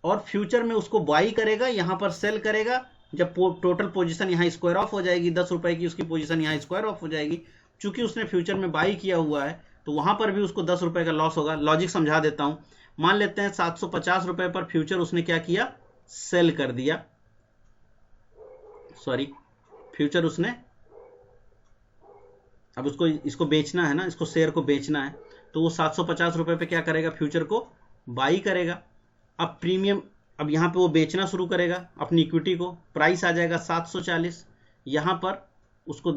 और फ्यूचर में उसको बाई करेगा, यहां पर सेल करेगा। जब टोटल पोजीशन यहां स्क्वायर ऑफ हो जाएगी, 10 रुपए की उसकी पोजीशन यहां स्क्वायर ऑफ हो जाएगी, चूंकि उसने फ्यूचर में बाई किया हुआ है तो वहां पर भी उसको 10 रुपए का लॉस होगा। लॉजिक समझा देता हूं। मान लेते हैं 750 रुपए पर फ्यूचर उसने क्या किया? सेल कर दिया, सॉरी फ्यूचर उसने, अब उसको इसको बेचना है ना, इसको शेयर को बेचना है, तो वो 750 रुपए पे क्या करेगा? फ्यूचर को बाई करेगा। अब प्रीमियम, अब यहां पे वो बेचना शुरू करेगा अपनी इक्विटी को, प्राइस आ जाएगा 740, यहां पर उसको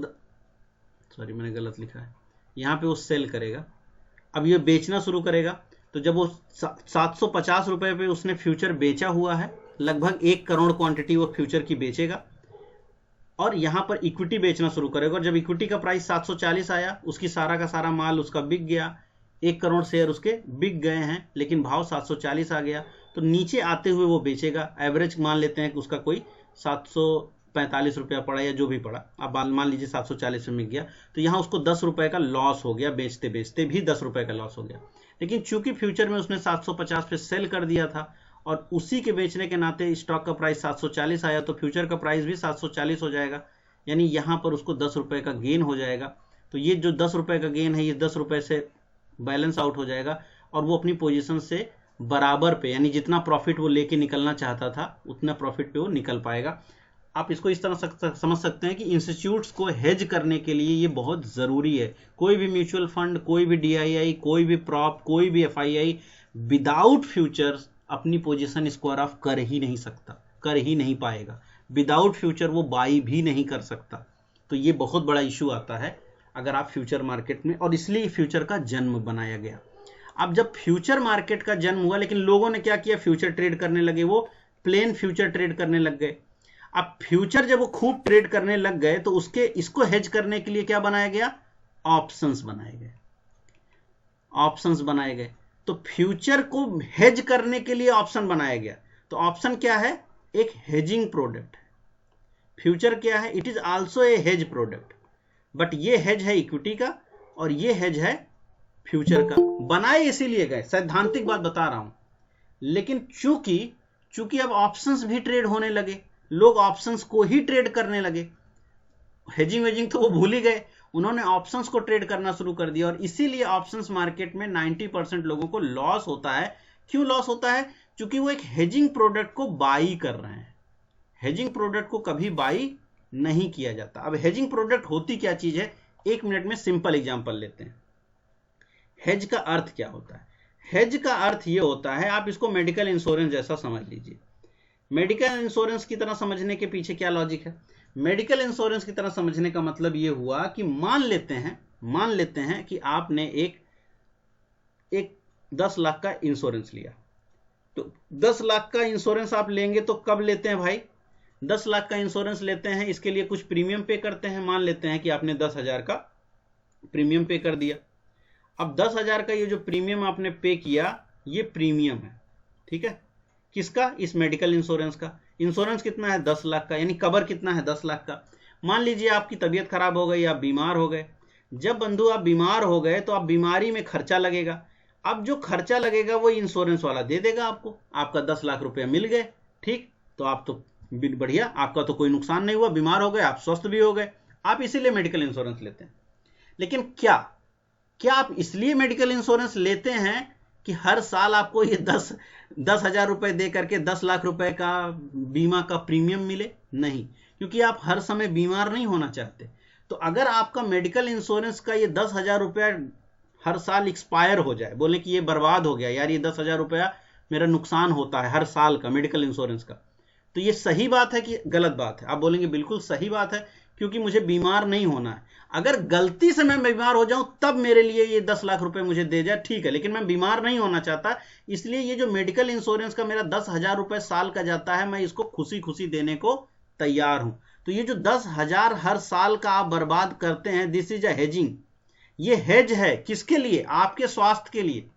सॉरी मैंने गलत लिखा है, यहां पे वो सेल करेगा। अब ये बेचना शुरू करेगा, तो जब वो 750 रुपए पे उसने फ्यूचर बेचा हुआ है, लगभग 1 करोड़ क्वांटिटी वो फ्यूचर की बेचेगा और यहां पर इक्विटी बेचना शुरू करेगा। और जब इक्विटी का प्राइस 740 आया, उसकी सारा का सारा माल उसका बिक गया, 1 करोड़ शेयर उसके बिक गए हैं, लेकिन भाव 740 आ गया, तो नीचे आते हुए वो बेचेगा। एवरेज मान लेते हैं कि उसका कोई 745 रुपया पड़ा या जो भी पड़ा, अब मान लीजिए 740 में मिल गया, तो यहां उसको 10 रुपए का लॉस हो गया, बेचते बेचते भी 10 रुपए का लॉस हो गया। लेकिन चूंकि फ्यूचर में उसने 750 पे सेल कर दिया था और उसी के बेचने के नाते स्टॉक का प्राइस 740 आया, तो फ्यूचर का प्राइस भी 740 हो जाएगा, यानी यहां पर उसको 10 रुपए का गेन हो जाएगा। तो ये जो 10 रुपए का गेन है, ये 10 रुपए से बैलेंस आउट हो जाएगा और वो अपनी पोजीशन से बराबर पे, यानी जितना प्रॉफिट वो लेके निकलना चाहता था उतना प्रॉफिट पे वो निकल पाएगा। आप इसको इस तरह समझ सकते हैं कि इंस्टीट्यूट्स को हेज करने के लिए ये बहुत जरूरी है। कोई भी म्यूचुअल फंड, कोई भी DII, कोई भी प्रॉप, कोई भी FII विदाउट फ्यूचर्स अपनी पोजीशन स्क्वायर ऑफ कर ही नहीं सकता, कर ही नहीं पाएगा। विदाउट फ्यूचर वो बाई भी नहीं कर सकता। तो ये बहुत बड़ा इशू आता है अगर आप फ्यूचर मार्केट में, और इसलिए फ्यूचर का जन्म बनाया गया। अब जब फ्यूचर मार्केट का जन्म हुआ, लेकिन लोगों ने क्या किया? फ्यूचर ट्रेड करने लगे, वो प्लेन फ्यूचर ट्रेड करने लग गए। अब फ्यूचर जब वो खूब ट्रेड करने लग गए तो इसको हेज करने के लिए क्या बनाया गया? ऑप्शंस बनाए गए, ऑप्शंस बनाए गए। तो फ्यूचर को हेज करने के लिए ऑप्शन बनाया गया। तो ऑप्शन क्या है? एक हेजिंग प्रोडक्ट है। फ्यूचर क्या है? It is also a hedge product, but ये हेज है इक्विटी का और ये हेज है फ्यूचर का। बनाए इसीलिए गए, सैद्धांतिक बात बता रहा हूं। लेकिन चूंकि अब ऑप्शंस भी ट्रेड होने लगे, लोग ऑप्शंस को ही ट्रेड करने लगे, हेजिंग वेजिंग तो वो भूल ही गए, उन्होंने ऑप्शंस को ट्रेड करना शुरू कर दिया। और इसीलिए ऑप्शंस मार्केट में 90% लोगों को लॉस होता है। क्यों लॉस होता है? क्योंकि वो एक हेजिंग प्रोडक्ट को बाई कर रहे हैं। हेजिंग प्रोडक्ट को कभी बाई नहीं किया जाता। अब हेजिंग प्रोडक्ट होती क्या चीज है? 1 मिनट में सिंपल एग्जांपल लेते हैं। हेज का अर्थ क्या होता है? हेज का अर्थ ये होता है, आप इसको मेडिकल इंश्योरेंस जैसा समझ लीजिए। मेडिकल इंश्योरेंस की तरह समझने के पीछे क्या लॉजिक है? मेडिकल इंश्योरेंस की तरह समझने का मतलब ये हुआ कि मान लेते हैं कि आपने एक 10 लाख का इंश्योरेंस लिया। तो 10 लाख का इंश्योरेंस आप लेंगे तो कब लेते हैं भाई? 10 लाख का इंश्योरेंस लेते हैं, इसके लिए कुछ प्रीमियम पे करते हैं। मान लेते हैं कि आपने 10,000 का प्रीमियम पे कर दिया। अब 10,000 का ये जो प्रीमियम आपने पे किया, ये प्रीमियम है, ठीक है? किसका? इस मेडिकल इंश्योरेंस का। इंश्योरेंस कितना है? 10 लाख का, यानी कवर कितना है? 10 लाख का। मान लीजिए आपकी तबीयत खराब हो गई, आप बीमार हो गए। जब बंधु आप बीमार हो गए तो आप बीमारी में खर्चा लगेगा। अब जो खर्चा लगेगा वो इंश्योरेंस वाला दे देगा आपको। आपका 10 लाख रुपया मिल गए, ठीक? तो आप तो बढ़िया, आपका तो कोई नुकसान नहीं हुआ, बीमार हो गए, आप स्वस्थ भी हो गए। आप इसीलिए मेडिकल इंश्योरेंस लेते हैं। लेकिन क्या आप इसलिए मेडिकल इंश्योरेंस लेते हैं कि हर साल आपको ये 10,000 रुपए दे करके 10 लाख रुपए का बीमा का प्रीमियम मिले? नहीं, क्योंकि आप हर समय बीमार नहीं होना चाहते। तो अगर आपका मेडिकल इंश्योरेंस का ये 10,000 रुपया हर साल एक्सपायर हो जाए, बोले कि ये बर्बाद हो गया यार, ये 10,000 रुपया मेरा नुकसान होता है हर साल का मेडिकल इंश्योरेंस का, तो ये सही बात है कि गलत बात है? आप बोलेंगे बिल्कुल सही बात है, क्योंकि मुझे बीमार नहीं होना है। अगर गलती से मैं बीमार हो जाऊं तब मेरे लिए ये 10 लाख रुपए मुझे दे जाए, ठीक है, लेकिन मैं बीमार नहीं होना चाहता, इसलिए ये जो मेडिकल इंश्योरेंस का मेरा 10,000 रुपए साल का जाता है, मैं इसको खुशी खुशी देने को तैयार हूं। तो ये जो 10,000 हर साल का आप बर्बाद करते हैं, दिस इज अ हेजिंग। ये हेज है किसके लिए? आपके स्वास्थ्य के लिए।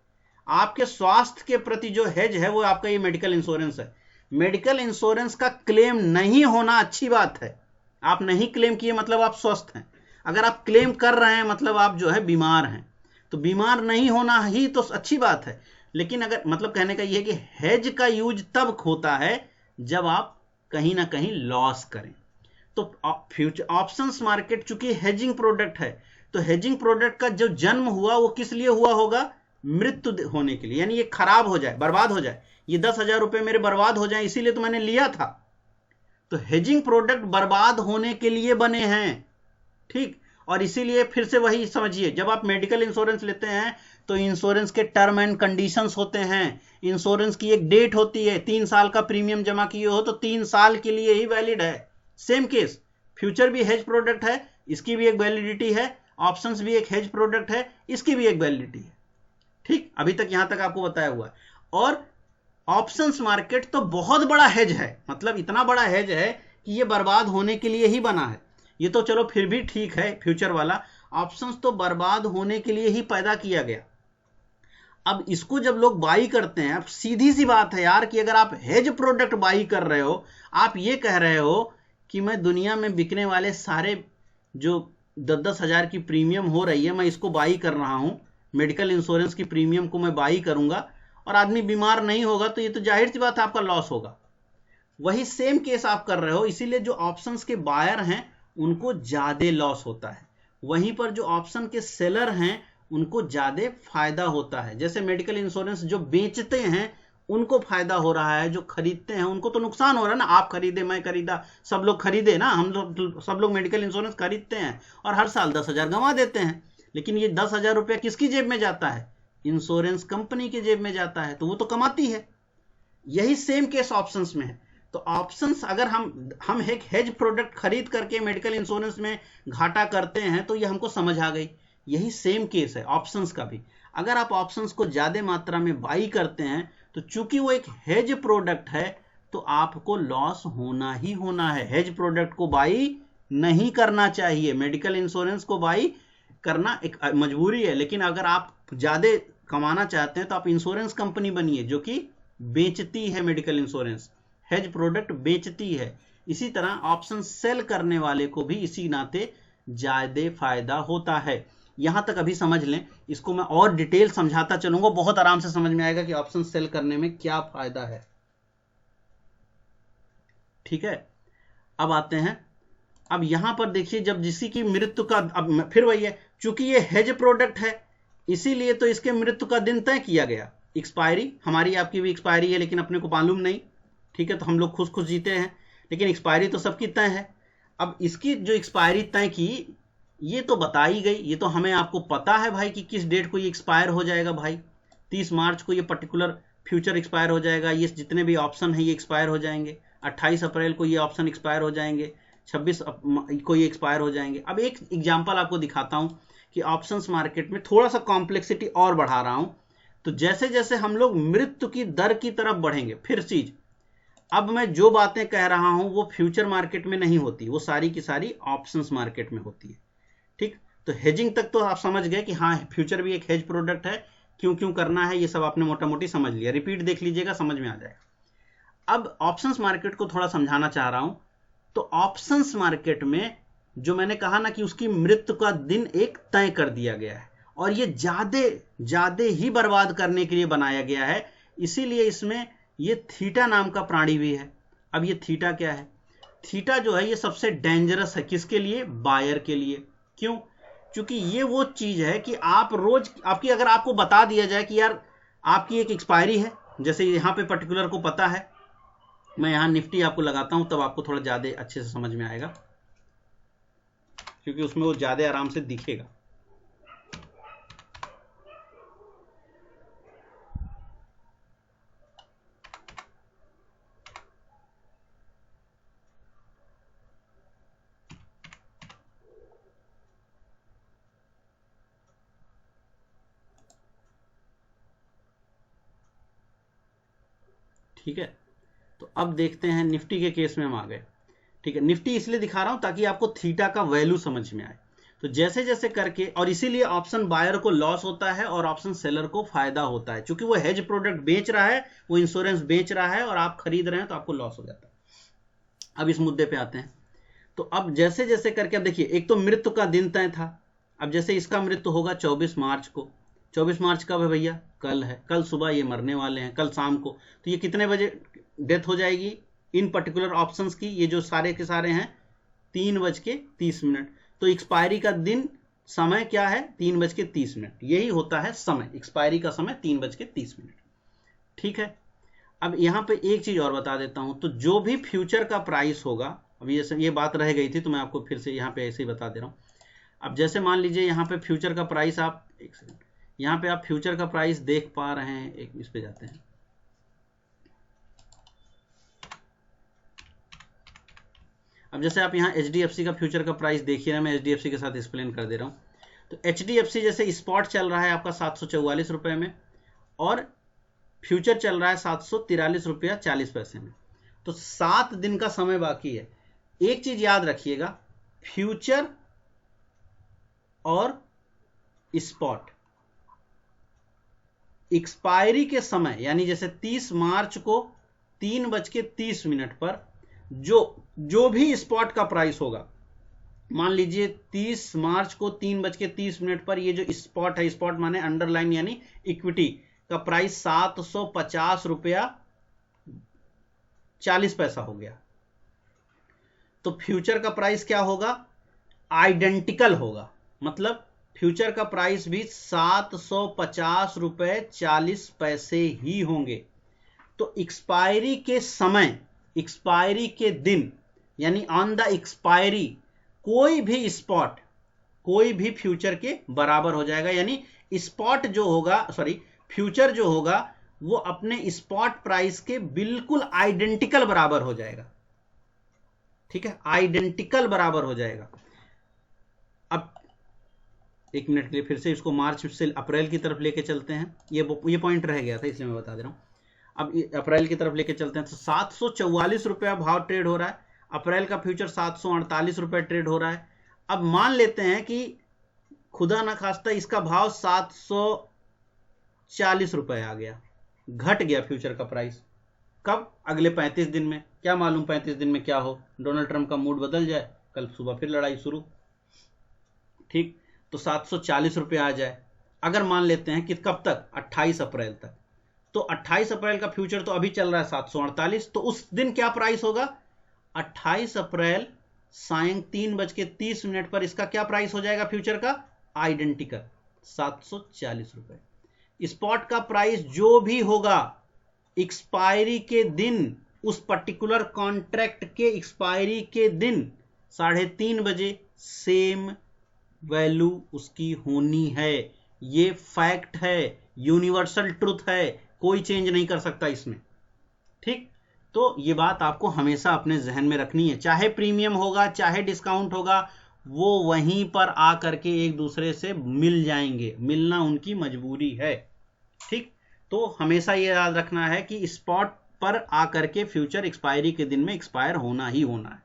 आपके स्वास्थ्य के प्रति जो हेज है वो आपका ये मेडिकल इंश्योरेंस है। मेडिकल इंश्योरेंस का क्लेम नहीं होना अच्छी बात है। आप नहीं क्लेम किए मतलब आप स्वस्थ हैं, अगर आप क्लेम कर रहे हैं मतलब आप जो है बीमार हैं। तो बीमार नहीं होना ही तो अच्छी बात है, लेकिन अगर मतलब कहने का यह है कि हेज का यूज तब होता है जब आप कहीं ना कहीं लॉस करें। तो फ्यूचर ऑप्शंस मार्केट चूंकि हेजिंग प्रोडक्ट है, तो हेजिंग प्रोडक्ट का जो जन्म हुआ वो किस लिए हुआ होगा? मृत्यु होने के लिए, यानी ये खराब हो जाए, बर्बाद हो जाए, ये 10,000 रुपए मेरे बर्बाद हो जाए, इसीलिए तो मैंने लिया था। तो हेजिंग प्रोडक्ट बर्बाद होने के लिए बने हैं, ठीक। और इसीलिए फिर से वही समझिए, जब आप मेडिकल इंश्योरेंस लेते हैं तो इंश्योरेंस के टर्म एंड कंडीशंस होते हैं, इंश्योरेंस की एक डेट होती है, 3 साल का प्रीमियम जमा किए हो तो 3 साल के लिए ही वैलिड है। सेम केस फ्यूचर भी हेज प्रोडक्ट है, इसकी भी एक वैलिडिटी है, ऑप्शंस भी एक हेज प्रोडक्ट है, इसकी भी एक वैलिडिटी है, ठीक। अभी तक यहां तक आपको बताया हुआ है। और ऑप्शंस मार्केट तो बहुत बड़ा हेज है, मतलब इतना बड़ा हेज है कि ये बर्बाद होने के लिए ही बना है। ये तो चलो फिर भी ठीक है, फ्यूचर वाला, ऑप्शंस तो बर्बाद होने के लिए ही पैदा किया गया। अब इसको जब लोग बाई करते हैं, अब सीधी सी बात है यार कि अगर आप हेज प्रोडक्ट बाई कर रहे हो, आप ये कह रहे हो कि मैं दुनिया में बिकने वाले सारे जो 10-10 हजार की प्रीमियम हो रही है मैं इसको बाई कर रहा हूं, मेडिकल इंश्योरेंस की प्रीमियम को मैं बाई करूंगा और आदमी बीमार नहीं होगा, तो ये तो जाहिर सी बात है आपका लॉस होगा। वही सेम केस आप कर रहे हो, इसीलिए जो ऑप्शंस के बायर हैं उनको ज्यादा लॉस होता है, वहीं पर जो ऑप्शन के सेलर हैं उनको ज्यादा फायदा होता है। जैसे मेडिकल इंश्योरेंस जो बेचते हैं उनको फायदा हो रहा है, जो खरीदते हैं उनको तो नुकसान हो रहा है ना। आप खरीदे, मैं खरीदा, सब लोग खरीदे ना, हम लोग सब लोग मेडिकल इंश्योरेंस खरीदते हैं और हर साल 10,000 गंवा देते हैं, लेकिन ये 10,000 रुपया किसकी जेब में जाता है? इंश्योरेंस कंपनी की जेब में जाता है, तो वो तो कमाती है। यही सेम केस ऑप्शंस में है। तो ऑप्शंस अगर हम एक हेज प्रोडक्ट खरीद करके मेडिकल इंश्योरेंस में घाटा करते हैं तो ये हमको समझ आ गई। यही सेम केस है ऑप्शंस का भी। अगर आप ऑप्शंस को ज्यादा मात्रा में बाई करते हैं तो चूंकि वो एक हेज प्रोडक्ट है तो आपको लॉस होना ही होना है। हेज प्रोडक्ट को बाई नहीं करना चाहिए, मेडिकल इंश्योरेंस को बाई करना एक मजबूरी है, लेकिन अगर आप ज्यादा कमाना चाहते हैं तो आप इंश्योरेंस कंपनी बनिए जो कि बेचती है मेडिकल इंश्योरेंस, हेज प्रोडक्ट बेचती है। इसी तरह ऑप्शन सेल करने वाले को भी इसी नाते ज्यादा फायदा होता है। यहां तक अभी समझ लें, इसको मैं और डिटेल समझाता चलूंगा, बहुत आराम से समझ में आएगा कि ऑप्शन सेल करने में क्या फायदा है, ठीक है। अब आते हैं, अब यहां पर देखिए, जब किसी की मृत्यु का, अब फिर वही है, चूंकि ये हेज प्रोडक्ट है इसीलिए तो इसके मृत्यु का दिन तय किया गया। एक्सपायरी हमारी आपकी भी एक्सपायरी है, लेकिन अपने को मालूम नहीं, ठीक है, तो हम लोग खुश खुश जीते हैं, लेकिन एक्सपायरी तो सबकी तय है। अब इसकी जो एक्सपायरी तय की ये तो बताई गई, ये तो हमें आपको पता है भाई कि किस डेट को ये एक्सपायर हो जाएगा। भाई 30 मार्च को ये पर्टिकुलर फ्यूचर एक्सपायर हो जाएगा, ये जितने भी ऑप्शन है ये एक्सपायर हो जाएंगे, 28 अप्रैल को ये ऑप्शन एक्सपायर हो जाएंगे, 26 को ये एक्सपायर हो जाएंगे। अब एक एग्जाम्पल आपको दिखाता हूं कि ऑप्शंस मार्केट में थोड़ा सा कॉम्प्लेक्सिटी और बढ़ा रहा हूं। तो जैसे जैसे हम लोग मृत्यु की दर की तरफ बढ़ेंगे, फिर चीज, अब मैं जो बातें कह रहा हूं वो फ्यूचर मार्केट में नहीं होती, वो सारी की सारी ऑप्शंस मार्केट में होती है, ठीक। तो हेजिंग तक तो आप समझ गए कि हाँ फ्यूचर भी एक हेज प्रोडक्ट है, क्यों क्यों करना है ये सब आपने मोटा मोटी समझ लिया, रिपीट देख लीजिएगा समझ में आ जाएगा। अब ऑप्शंस मार्केट को थोड़ा समझाना चाह रहा हूं। तो ऑप्शंस मार्केट में जो मैंने कहा ना कि उसकी मृत्यु का दिन एक तय कर दिया गया है और ये ज्यादा ही बर्बाद करने के लिए बनाया गया है, इसीलिए इसमें ये थीटा नाम का प्राणी भी है। अब ये थीटा क्या है? थीटा जो है ये सबसे डेंजरस है, किसके लिए? बायर के लिए। क्यों? क्योंकि ये वो चीज है कि आप रोज आपकी, अगर आपको बता दिया जाए कि यार आपकी एक एक्सपायरी है, जैसे यहां पे पर्टिकुलर को पता है, मैं यहां निफ्टी आपको लगाता हूं तब आपको थोड़ा ज्यादा अच्छे से समझ में आएगा, क्योंकि उसमें वो ज्यादा आराम से दिखेगा। ठीक है, तो अब देखते हैं निफ्टी के केस में हम आ गए। ठीक है, निफ्टी इसलिए दिखा रहा हूं ताकि आपको थीटा का वैल्यू समझ में आए। तो जैसे जैसे करके, और इसीलिए ऑप्शन बायर को लॉस होता है और ऑप्शन सेलर को फायदा होता है, क्योंकि वो हेज प्रोडक्ट बेच रहा है, वो इंश्योरेंस बेच रहा है और आप खरीद रहे हैं तो आपको लॉस हो जाता है। अब इस मुद्दे पे आते हैं। तो अब जैसे जैसे करके, अब देखिए, एक तो मृत्यु का दिन तय था। अब जैसे इसका मृत्यु होगा 24 मार्च को। 24 मार्च कब है भैया? कल है। कल सुबह ये मरने वाले हैं, कल शाम को। तो ये कितने बजे डेथ हो जाएगी इन पर्टिकुलर ऑप्शंस की? ये जो सारे के सारे हैं 3:30। तो एक्सपायरी का दिन समय क्या है? 3:30। यही होता है समय, एक्सपायरी का समय 3:30। ठीक है, अब यहां पे एक चीज और बता देता हूं। तो जो भी फ्यूचर का प्राइस होगा, अब ये बात रह गई थी तो मैं आपको फिर से यहां पे ऐसे ही बता दे रहा हूं। अब जैसे मान लीजिए यहां पे फ्यूचर का प्राइस, आप एक सेकंड, यहां पे आप फ्यूचर का प्राइस देख पा रहे हैं। एक इस पे जाते हैं। अब जैसे आप यहाँ HDFC का फ्यूचर का प्राइस देखिए ना, मैं HDFC के साथ एक्सप्लेन कर दे रहा हूँ। तो HDFC जैसे स्पॉट चल रहा है आपका 744 रुपए में, और फ्यूचर चल रहा है 743 रुपया 40 पैसे में। तो 7 दिन का समय बाकी है। एक चीज याद रखिएगा, फ्यूचर और स्पॉट एक्सपायरी के समय, यानी जैसे 30 मार्च को 3:30 पर जो भी स्पॉट का प्राइस होगा, मान लीजिए 30 मार्च को 3:30 पर ये जो स्पॉट है, स्पॉट माने अंडरलाइन यानी इक्विटी का प्राइस 750 रुपया 40 पैसा हो गया। तो फ्यूचर का प्राइस क्या होगा? आइडेंटिकल होगा। मतलब फ्यूचर का प्राइस भी 750 रुपए 40 पैसे ही होंगे। तो एक्सपायरी के समय, एक्सपायरी के दिन, यानी ऑन द एक्सपायरी, कोई भी स्पॉट कोई भी फ्यूचर के बराबर हो जाएगा। यानी स्पॉट जो होगा, सॉरी, फ्यूचर जो होगा वो अपने स्पॉट प्राइस के बिल्कुल आइडेंटिकल बराबर हो जाएगा। ठीक है, आइडेंटिकल बराबर हो जाएगा। अब एक मिनट के लिए फिर से इसको मार्च से अप्रैल की तरफ लेके चलते हैं। ये पॉइंट रह गया था इसलिए मैं बता दे रहा हूं। अब अप्रैल की तरफ लेके चलते हैं। तो 744 रुपया भाव ट्रेड हो रहा है। अप्रैल का फ्यूचर 748 रुपया ट्रेड हो रहा है। अब मान लेते हैं कि खुदा ना खास्ता इसका भाव 740 रुपए आ गया, घट गया फ्यूचर का प्राइस। कब? अगले 35 दिन में। क्या मालूम 35 दिन में क्या हो, डोनाल्ड ट्रंप का मूड बदल जाए, कल सुबह फिर लड़ाई शुरू। ठीक, तो 740 रुपये आ जाए। अगर मान लेते हैं कि कब तक? 28 अप्रैल तक। तो 28 अप्रैल का फ्यूचर तो अभी चल रहा है 748। तो उस दिन क्या प्राइस होगा? 28 अप्रैल सायं 3:30 पर इसका क्या प्राइस हो जाएगा फ्यूचर का? आइडेंटिकल 740 रुपए। स्पॉट का प्राइस जो भी होगा एक्सपायरी के दिन, उस पर्टिकुलर कॉन्ट्रैक्ट के एक्सपायरी के दिन 3:30 बजे सेम वैल्यू उसकी होनी है। ये फैक्ट है, यूनिवर्सल ट्रुथ है, कोई चेंज नहीं कर सकता इसमें। ठीक, तो ये बात आपको हमेशा अपने जहन में रखनी है। चाहे प्रीमियम होगा, चाहे डिस्काउंट होगा, वो वहीं पर आकर के एक दूसरे से मिल जाएंगे, मिलना उनकी मजबूरी है। ठीक, तो हमेशा ये याद रखना है कि स्पॉट पर आकर के फ्यूचर एक्सपायरी के दिन में एक्सपायर होना ही होना है।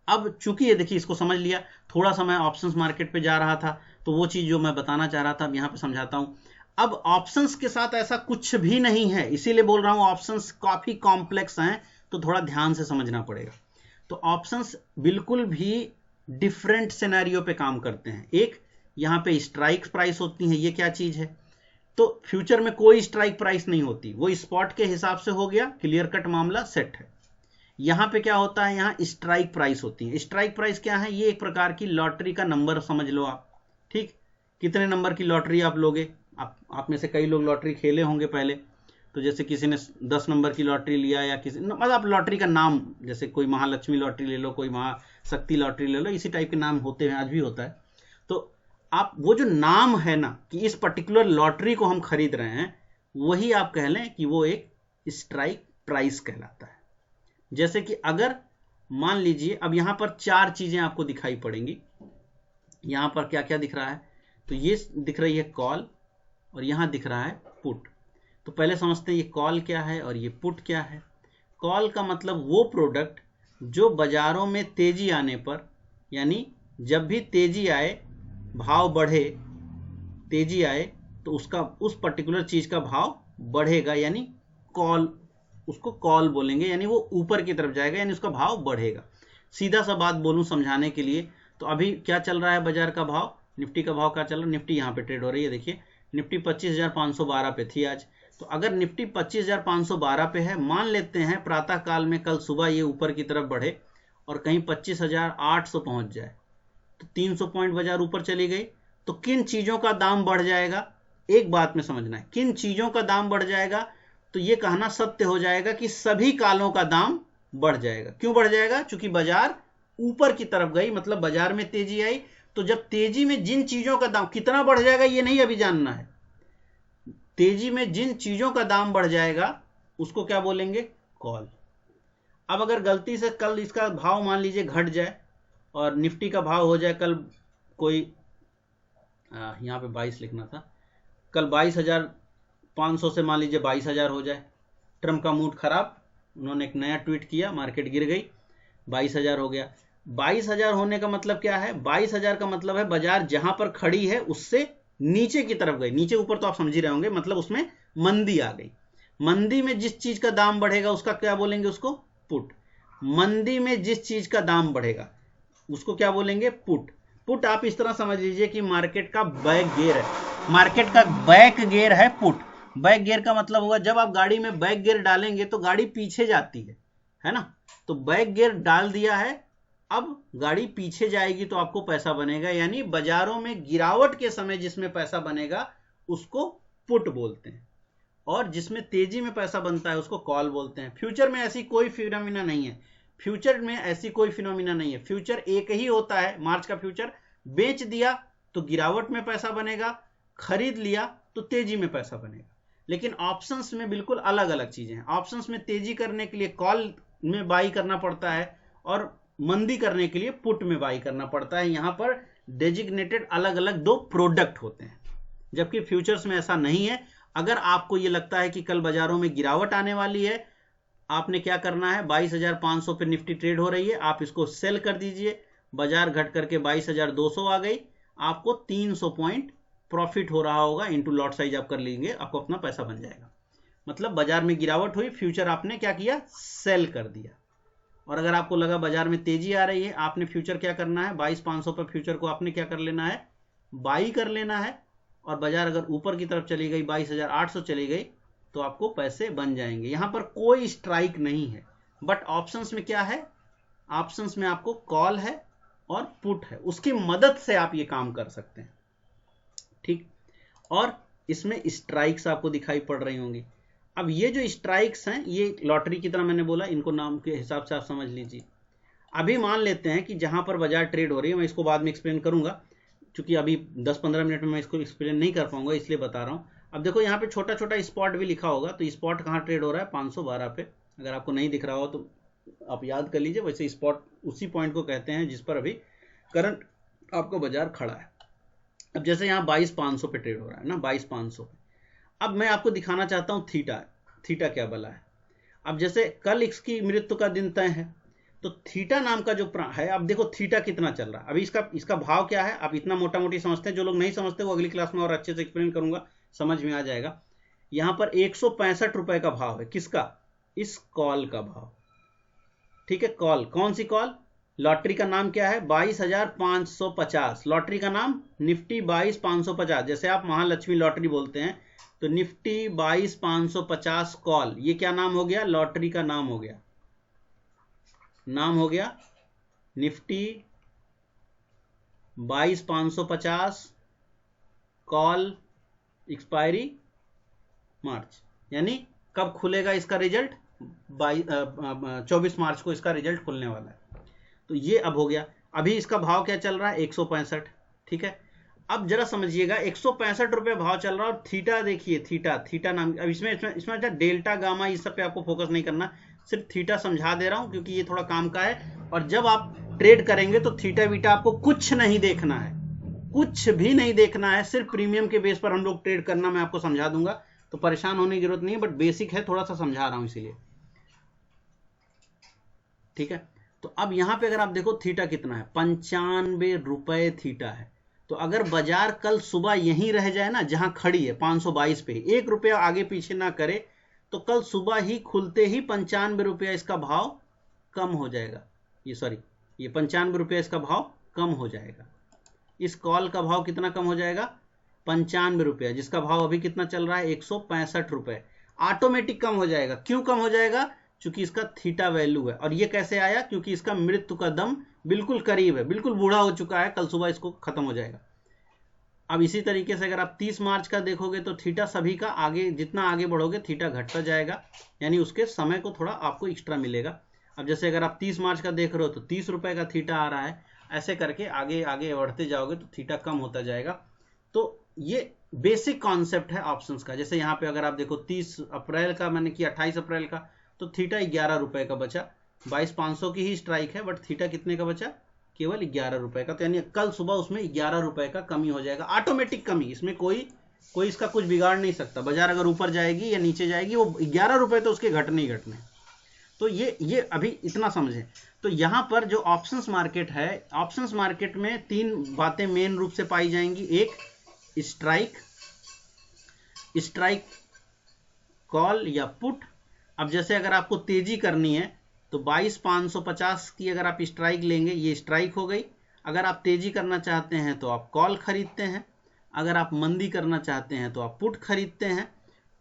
अब चूंकि ये देखिए, इसको समझ लिया। थोड़ा सा मैं ऑप्शंस मार्केट पे जा रहा था, तो वो चीज जो मैं बताना चाह रहा था अब यहां पे समझाता हूं। अब ऑप्शंस के साथ ऐसा कुछ भी नहीं है, इसीलिए बोल रहा हूं ऑप्शंस काफी कॉम्प्लेक्स हैं, तो थोड़ा ध्यान से समझना पड़ेगा। तो ऑप्शंस बिल्कुल भी डिफरेंट सिनेरियो पे काम करते हैं। एक यहां पे स्ट्राइक प्राइस होती है, ये क्या चीज है? तो फ्यूचर में कोई स्ट्राइक प्राइस नहीं होती, वो स्पॉट के हिसाब से हो गया, क्लियर कट मामला सेट है। यहां पे क्या होता है? यहां स्ट्राइक प्राइस होती है। स्ट्राइक प्राइस क्या है? ये एक प्रकार की लॉटरी का नंबर समझ लो आप। ठीक, कितने नंबर की लॉटरी आप लोगे? आप में से कई लोग लॉटरी खेले होंगे पहले। तो जैसे किसी ने 10 नंबर की लॉटरी लिया, या किसी मतलब आप लॉटरी का नाम, जैसे कोई महालक्ष्मी लॉटरी ले लो, कोई महाशक्ति लॉटरी ले लो, इसी टाइप के नाम होते हैं, आज भी होता है। तो आप वो जो नाम है ना कि इस पर्टिकुलर लॉटरी को हम खरीद रहे हैं, वही आप कह लें कि वो एक स्ट्राइक प्राइस कहलाता है। जैसे कि अगर मान लीजिए, अब यहां पर 4 चीजें आपको दिखाई पड़ेंगी। यहां पर क्या क्या दिख रहा है? तो ये दिख रही है कॉल, और यहां दिख रहा है पुट। तो तो पहले समझते हैं ये कॉल क्या है और ये पुट क्या है। कॉल का मतलब वो प्रोडक्ट जो बाजारों में तेजी आने पर, यानी जब भी तेजी आए, भाव बढ़े, तेजी आए तो उसका उस पर्टिकुलर चीज का भाव बढ़ेगा, यानी कॉल, उसको कॉल बोलेंगे, यानी वो ऊपर की तरफ जाएगा, यानी उसका भाव बढ़ेगा। सीधा सा बात बोलूं समझाने के लिए, तो अभी क्या चल रहा है बाजार का भाव, निफ्टी का भाव क्या चल रहा है, निफ्टी यहाँ पे ट्रेड हो रही है, देखिए निफ्टी 25,512 पे थी आज। तो अगर निफ्टी 25,512 पे है, मान लेते हैं प्रातः काल में कल सुबह ये ऊपर की तरफ बढ़े और कहीं 25,800 पहुंच जाए, तो 300 पॉइंट बाजार ऊपर चली गई, तो किन चीजों का दाम बढ़ जाएगा, एक बात में समझना है, किन चीजों का दाम बढ़ जाएगा, तो ये कहना सत्य हो जाएगा कि सभी कालों का दाम बढ़ जाएगा। क्यों बढ़ जाएगा? क्योंकि बाजार ऊपर की तरफ गई, मतलब बाजार में तेजी आई, तो जब तेजी में जिन चीजों का दाम कितना बढ़ जाएगा ये नहीं अभी जानना है, तेजी में जिन चीजों का दाम बढ़ जाएगा उसको क्या बोलेंगे, कॉल। अब अगर गलती से कल इसका भाव मान लीजिए घट जाए और निफ्टी का भाव हो जाए कल कोई, यहाँ पे 22 लिखना था, कल 22,500 से मान लीजिए 22,000 हो जाए, ट्रम्प का मूड खराब, उन्होंने एक नया ट्वीट किया, मार्केट गिर गई, 22,000 हो गया। 22,000 होने का मतलब क्या है, 22,000 का मतलब है बाजार जहां पर खड़ी है उससे नीचे की तरफ गई, नीचे ऊपर तो आप समझ ही रहे होंगे, मतलब उसमें मंदी आ गई। मंदी में जिस चीज का दाम बढ़ेगा उसका क्या बोलेंगे, उसको पुट। मंदी में जिस चीज का दाम बढ़ेगा उसको क्या बोलेंगे, पुट। पुट आप इस तरह समझ लीजिए कि मार्केट का बैक गियर है, मार्केट का बैक गियर है पुट। बैक गियर का मतलब हुआ जब आप गाड़ी में बैक गियर डालेंगे तो गाड़ी पीछे जाती है ना, तो बैक गियर डाल दिया है, अब गाड़ी पीछे जाएगी तो आपको पैसा बनेगा, यानी बाजारों में गिरावट के समय जिसमें पैसा बनेगा उसको पुट बोलते हैं, और जिसमें तेजी में पैसा बनता है उसको कॉल बोलते हैं। फ्यूचर में ऐसी कोई फिनोमिना नहीं है, फ्यूचर में ऐसी कोई फिनोमिना नहीं है, फ्यूचर एक ही होता है, मार्च का फ्यूचर, बेच दिया तो गिरावट में पैसा बनेगा, खरीद लिया तो तेजी में पैसा बनेगा। लेकिन ऑप्शंस में बिल्कुल अलग अलग चीजें हैं, ऑप्शंस में तेजी करने के लिए कॉल में बाई करना पड़ता है और मंदी करने के लिए पुट में बाई करना पड़ता है। यहां पर डेजिग्नेटेड अलग अलग दो प्रोडक्ट होते हैं, जबकि फ्यूचर्स में ऐसा नहीं है। अगर आपको यह लगता है कि कल बाजारों में गिरावट आने वाली है, आपने क्या करना है, 22,500 पे निफ्टी ट्रेड हो रही है, आप इसको सेल कर दीजिए, बाजार घट करके 22,200 आ गई, आपको 300 पॉइंट प्रॉफिट हो रहा होगा, इनटू लॉट साइज आप कर लेंगे, आपको अपना पैसा बन जाएगा। मतलब बाजार में गिरावट हुई, फ्यूचर आपने क्या किया, सेल कर दिया। और अगर आपको लगा बाजार में तेजी आ रही है, आपने फ्यूचर क्या करना है, 22,500 पर फ्यूचर को आपने क्या कर लेना है, बाई कर लेना है, और बाजार अगर ऊपर की तरफ चली गई, 22,800 चली गई, तो आपको पैसे बन जाएंगे। यहां पर कोई स्ट्राइक नहीं है, बट ऑप्शंस में क्या है, ऑप्शंस में आपको कॉल है और पुट है, उसकी मदद से आप ये काम कर सकते हैं, ठीक। और इसमें स्ट्राइक्स आपको दिखाई पड़ रही होंगी। अब ये जो स्ट्राइक्स हैं ये लॉटरी की तरह मैंने बोला, इनको नाम के हिसाब से आप समझ लीजिए। अभी मान लेते हैं कि जहां पर बाजार ट्रेड हो रही है, मैं इसको बाद में एक्सप्लेन करूंगा, क्योंकि अभी 10-15 मिनट में मैं इसको एक्सप्लेन नहीं कर पाऊंगा, इसलिए बता रहा हूं। अब देखो यहाँ पे छोटा छोटा स्पॉट भी लिखा होगा, तो स्पॉट कहाँ ट्रेड हो रहा है, 512 पे। अगर आपको नहीं दिख रहा हो तो आप याद कर लीजिए, वैसे स्पॉट उसी पॉइंट को कहते हैं जिस पर अभी करंट आपको बाजार खड़ा है। अब जैसे यहाँ 22,500 पे ट्रेड हो रहा है ना, 22,500 पे। अब मैं आपको दिखाना चाहता हूँ थीटा क्या बला है। अब जैसे कल इसकी मृत्यु का दिन तय है, तो थीटा नाम का जो है, अब देखो थीटा कितना चल रहा है, अभी इसका भाव क्या है, आप इतना मोटा मोटी समझते हैं, जो लोग नहीं समझते वो अगली क्लास में और अच्छे से एक्सप्लेन करूंगा, समझ में आ जाएगा। यहां पर 165 रुपए का भाव है, किसका, इस कॉल का भाव, ठीक है। कॉल, कौन सी कॉल, लॉटरी का नाम क्या है, 22,550, लॉटरी का नाम निफ्टी 22,550, जैसे आप महालक्ष्मी लॉटरी बोलते हैं, तो निफ्टी 22,550 कॉल, ये क्या नाम हो गया, लॉटरी का नाम हो गया, नाम हो गया निफ्टी 22,550 कॉल, एक्सपायरी मार्च, यानी कब खुलेगा इसका रिजल्ट, 24 मार्च को इसका रिजल्ट खुलने वाला है। तो ये अब हो गया। अभी इसका भाव क्या चल रहा है, 165, ठीक है। अब जरा समझिएगा, 165 रुपए भाव चल रहा है, और थीटा देखिए, थीटा नाम, अब इसमें डेल्टा गामा इस सब पे आपको फोकस नहीं करना, सिर्फ थीटा समझा दे रहा हूं क्योंकि ये थोड़ा काम का है। और जब आप ट्रेड करेंगे तो थीटा वीटा आपको कुछ नहीं देखना है, कुछ भी नहीं देखना है, सिर्फ प्रीमियम के बेस पर हम लोग ट्रेड करना मैं आपको समझा दूंगा। तो परेशान होने की जरूरत नहीं है, बट बेसिक है, थोड़ा सा समझा रहा हूं इसीलिए, ठीक है। तो अब यहां पे अगर आप देखो थीटा कितना है, 95 रुपए थीटा है। तो अगर बाजार कल सुबह यहीं रह जाए ना जहां खड़ी है 522 पे, 1 रुपया आगे पीछे ना करे, तो कल सुबह ही खुलते ही 95 रुपया इसका भाव कम हो जाएगा। ये 95 रुपया इसका भाव कम हो जाएगा। इस कॉल का भाव कितना कम हो जाएगा, 95 रुपया, जिसका भाव अभी कितना चल रहा है 165 रुपए, ऑटोमेटिक कम हो जाएगा। क्यों कम हो जाएगा, क्योंकि इसका थीटा वैल्यू है। और ये कैसे आया, क्योंकि इसका मृत्यु का दम बिल्कुल करीब है, बिल्कुल बूढ़ा हो चुका है, कल सुबह इसको खत्म हो जाएगा। अब इसी तरीके से अगर आप 30 मार्च का देखोगे तो थीटा सभी का आगे, जितना आगे बढ़ोगे थीटा घटता जाएगा, यानी उसके समय को थोड़ा आपको एक्स्ट्रा मिलेगा। अब जैसे अगर आप 30 मार्च का देख रहे हो तो 30 रुपए का थीटा आ रहा है, ऐसे करके आगे आगे बढ़ते जाओगे तो थीटा कम होता जाएगा। तो ये बेसिक कॉन्सेप्ट है ऑप्शंस का। जैसे यहाँ पे अगर आप देखो 30 अप्रैल का मैंने किया, 28 अप्रैल का, तो थीटा 11 रुपए का बचा। 22,500 की ही स्ट्राइक है, बट थीटा कितने का बचा, केवल 11 रुपए का। तो यानी कल सुबह उसमें 11 रुपए का कमी हो जाएगा, ऑटोमेटिक कमी, इसमें कोई इसका कुछ बिगाड़ नहीं सकता। बाजार अगर ऊपर जाएगी या नीचे जाएगी, वो 11 रुपए तो उसके घटने ही घटने। तो ये अभी इतना समझें। तो यहां पर जो ऑप्शंस मार्केट है, ऑप्शंस मार्केट में 3 बातें मेन रूप से पाई जाएंगी। एक स्ट्राइक, कॉल या पुट। अब जैसे अगर आपको तेजी करनी है तो 22,550 की अगर आप स्ट्राइक लेंगे, ये स्ट्राइक हो गई। अगर आप तेजी करना चाहते हैं तो आप कॉल खरीदते हैं, अगर आप मंदी करना चाहते हैं तो आप पुट खरीदते हैं।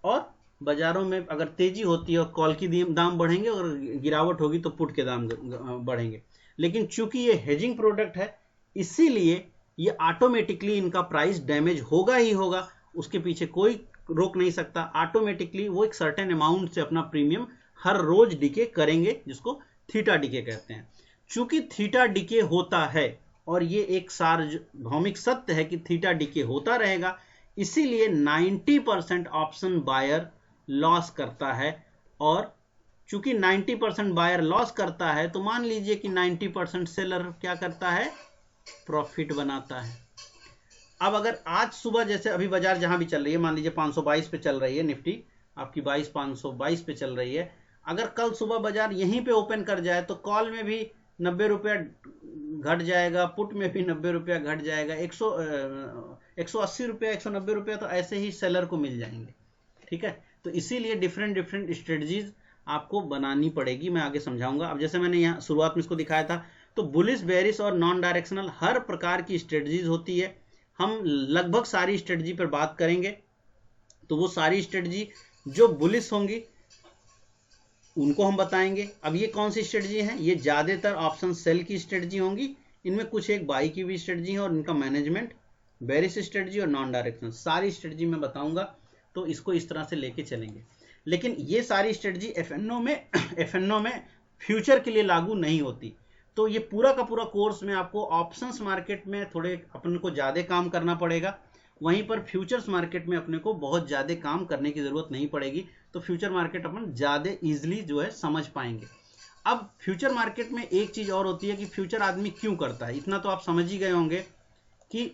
और बाजारों में अगर तेजी होती है और कॉल की दाम बढ़ेंगे और गिरावट होगी तो पुट के दाम बढ़ेंगे। लेकिन चूंकि ये हेजिंग प्रोडक्ट है, इसीलिए ये ऑटोमेटिकली इनका प्राइस डैमेज होगा ही होगा, उसके पीछे कोई रोक नहीं सकता। ऑटोमेटिकली वो एक सर्टेन अमाउंट से अपना प्रीमियम हर रोज डिके करेंगे, जिसको थीटा डिके कहते हैं। चूंकि थीटा डिके होता है और ये एक सार्वभौमिक सत्य है कि थीटा डिके होता रहेगा, इसीलिए 90% ऑप्शन बायर लॉस करता है। और चूंकि 90% बायर लॉस करता है, तो मान लीजिए कि 90% सेलर क्या करता है, प्रॉफिट बनाता है। अब अगर आज सुबह जैसे अभी बाजार जहां भी चल रही है, मान लीजिए 522 पे चल रही है, निफ्टी आपकी 22,522 पे चल रही है, अगर कल सुबह बाजार यहीं पे ओपन कर जाए तो कॉल में भी 90 रुपया घट जाएगा, पुट में भी 90 रुपया घट जाएगा, 180 रुपया, 190 रुपया तो ऐसे ही सेलर को मिल जाएंगे। ठीक है, तो इसीलिए डिफरेंट स्ट्रेटजीज आपको बनानी पड़ेगी, मैं आगे समझाऊंगा। अब जैसे मैंने यहाँ शुरुआत में इसको दिखाया था, तो बुलिश, बेरिश और नॉन डायरेक्शनल हर प्रकार की स्ट्रेटजीज होती है। हम लगभग सारी स्ट्रेटजी पर बात करेंगे। तो वो सारी स्ट्रेटजी जो बुलिश होंगी उनको हम बताएंगे। अब ये कौन सी स्ट्रेटजी है, ये ज्यादातर ऑप्शन सेल की स्ट्रेटजी होंगी, इनमें कुछ एक बाई की भी स्ट्रेटजी है और इनका मैनेजमेंट, बेरिश स्ट्रेटजी और नॉन डायरेक्शनल, सारी स्ट्रेटजी मैं बताऊंगा। तो इसको इस तरह से लेके चलेंगे। लेकिन ये सारी स्ट्रेटजी एफएनओ में फ्यूचर के लिए लागू नहीं होती। तो ये पूरा का पूरा कोर्स में आपको ऑप्शंस मार्केट में थोड़े अपन को ज्यादा काम करना पड़ेगा, वहीं पर फ्यूचर्स मार्केट में अपने को बहुत ज्यादा काम करने की जरूरत नहीं पड़ेगी। तो फ्यूचर मार्केट अपन ज्यादा इजीली जो है समझ पाएंगे। अब फ्यूचर मार्केट में एक चीज और होती है कि फ्यूचर आदमी क्यों करता है, इतना तो आप समझ ही गए होंगे कि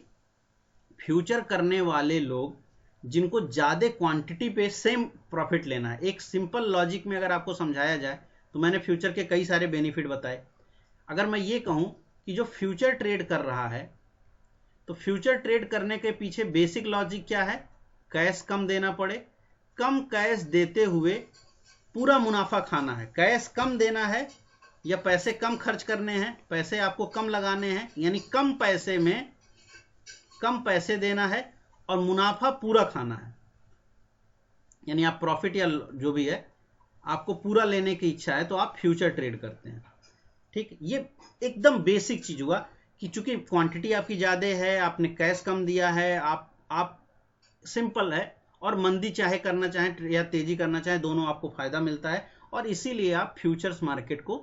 फ्यूचर करने वाले लोग जिनको ज्यादा क्वांटिटी पे सेम प्रॉफिट लेना है। एक सिंपल लॉजिक में अगर आपको समझाया जाए तो मैंने फ्यूचर के कई सारे बेनिफिट बताए। अगर मैं ये कहूं कि जो फ्यूचर ट्रेड कर रहा है, तो फ्यूचर ट्रेड करने के पीछे बेसिक लॉजिक क्या है, कैश कम देना पड़े, कम कैश देते हुए पूरा मुनाफा खाना है। कैश कम देना है या पैसे कम खर्च करने हैं, पैसे आपको कम लगाने हैं, यानी कम पैसे में कम पैसे देना है और मुनाफा पूरा खाना है। यानी आप प्रॉफिट या जो भी है आपको पूरा लेने की इच्छा है तो आप फ्यूचर ट्रेड करते हैं। ठीक, ये एकदम बेसिक चीज हुआ कि चूंकि क्वांटिटी आपकी ज्यादा है, आपने कैश कम दिया है, आप सिंपल है, और मंदी चाहे करना चाहे या तेजी करना चाहे, दोनों आपको फायदा मिलता है, और इसीलिए आप फ्यूचर्स मार्केट को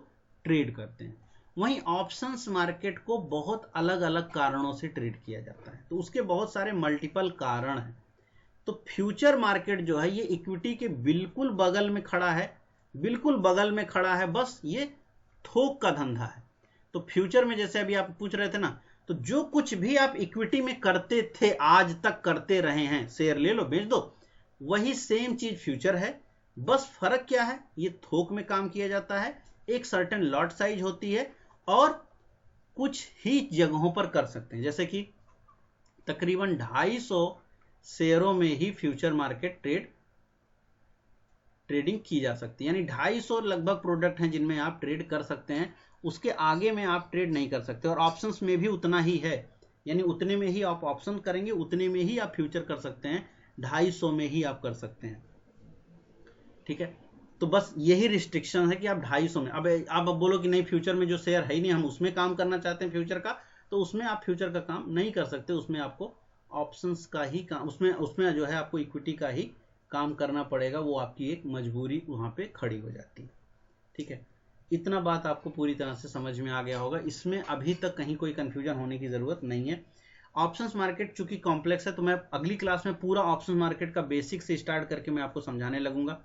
ट्रेड करते हैं। वहीं ऑप्शंस मार्केट को बहुत अलग अलग कारणों से ट्रेड किया जाता है, तो उसके बहुत सारे मल्टीपल कारण हैं। तो फ्यूचर मार्केट जो है ये इक्विटी के बिल्कुल बगल में खड़ा है, बिल्कुल बगल में खड़ा है, बस ये थोक का धंधा है। तो फ्यूचर में जैसे अभी आप पूछ रहे थे ना, तो जो कुछ भी आप इक्विटी में करते थे, आज तक करते रहे हैं, शेयर ले लो बेच दो, वही सेम चीज फ्यूचर है, बस फर्क क्या है, ये थोक में काम किया जाता है, एक सर्टेन लॉट साइज होती है और कुछ ही जगहों पर कर सकते हैं। जैसे कि तकरीबन 250 शेयरों में ही फ्यूचर मार्केट ट्रेडिंग की जा सकती है, यानी 250 लगभग प्रोडक्ट हैं जिनमें आप ट्रेड कर सकते हैं, उसके आगे में आप ट्रेड नहीं कर सकते। और ऑप्शंस में भी उतना ही है, यानी उतने में ही आप ऑप्शन करेंगे, उतने में ही आप फ्यूचर कर सकते हैं, 250 में ही आप कर सकते हैं। ठीक है, तो बस यही रिस्ट्रिक्शन है कि आप 250 में। अब आप बोलो कि नहीं फ्यूचर में जो शेयर है ही नहीं, हम उसमें काम करना चाहते हैं फ्यूचर का, तो उसमें आप फ्यूचर का काम नहीं कर सकते, उसमें आपको ऑप्शंस का ही काम, उसमें जो है आपको इक्विटी का ही काम करना पड़ेगा, वो आपकी एक मजबूरी वहां पे खड़ी हो जाती है। ठीक है, इतना बात आपको पूरी तरह से समझ में आ गया होगा, इसमें अभी तक कहीं कोई कंफ्यूजन होने की जरूरत नहीं है। ऑप्शंस मार्केट चूंकि कॉम्प्लेक्स है, तो मैं अगली क्लास में पूरा ऑप्शंस मार्केट का बेसिक से स्टार्ट करके मैं आपको समझाने लगूंगा।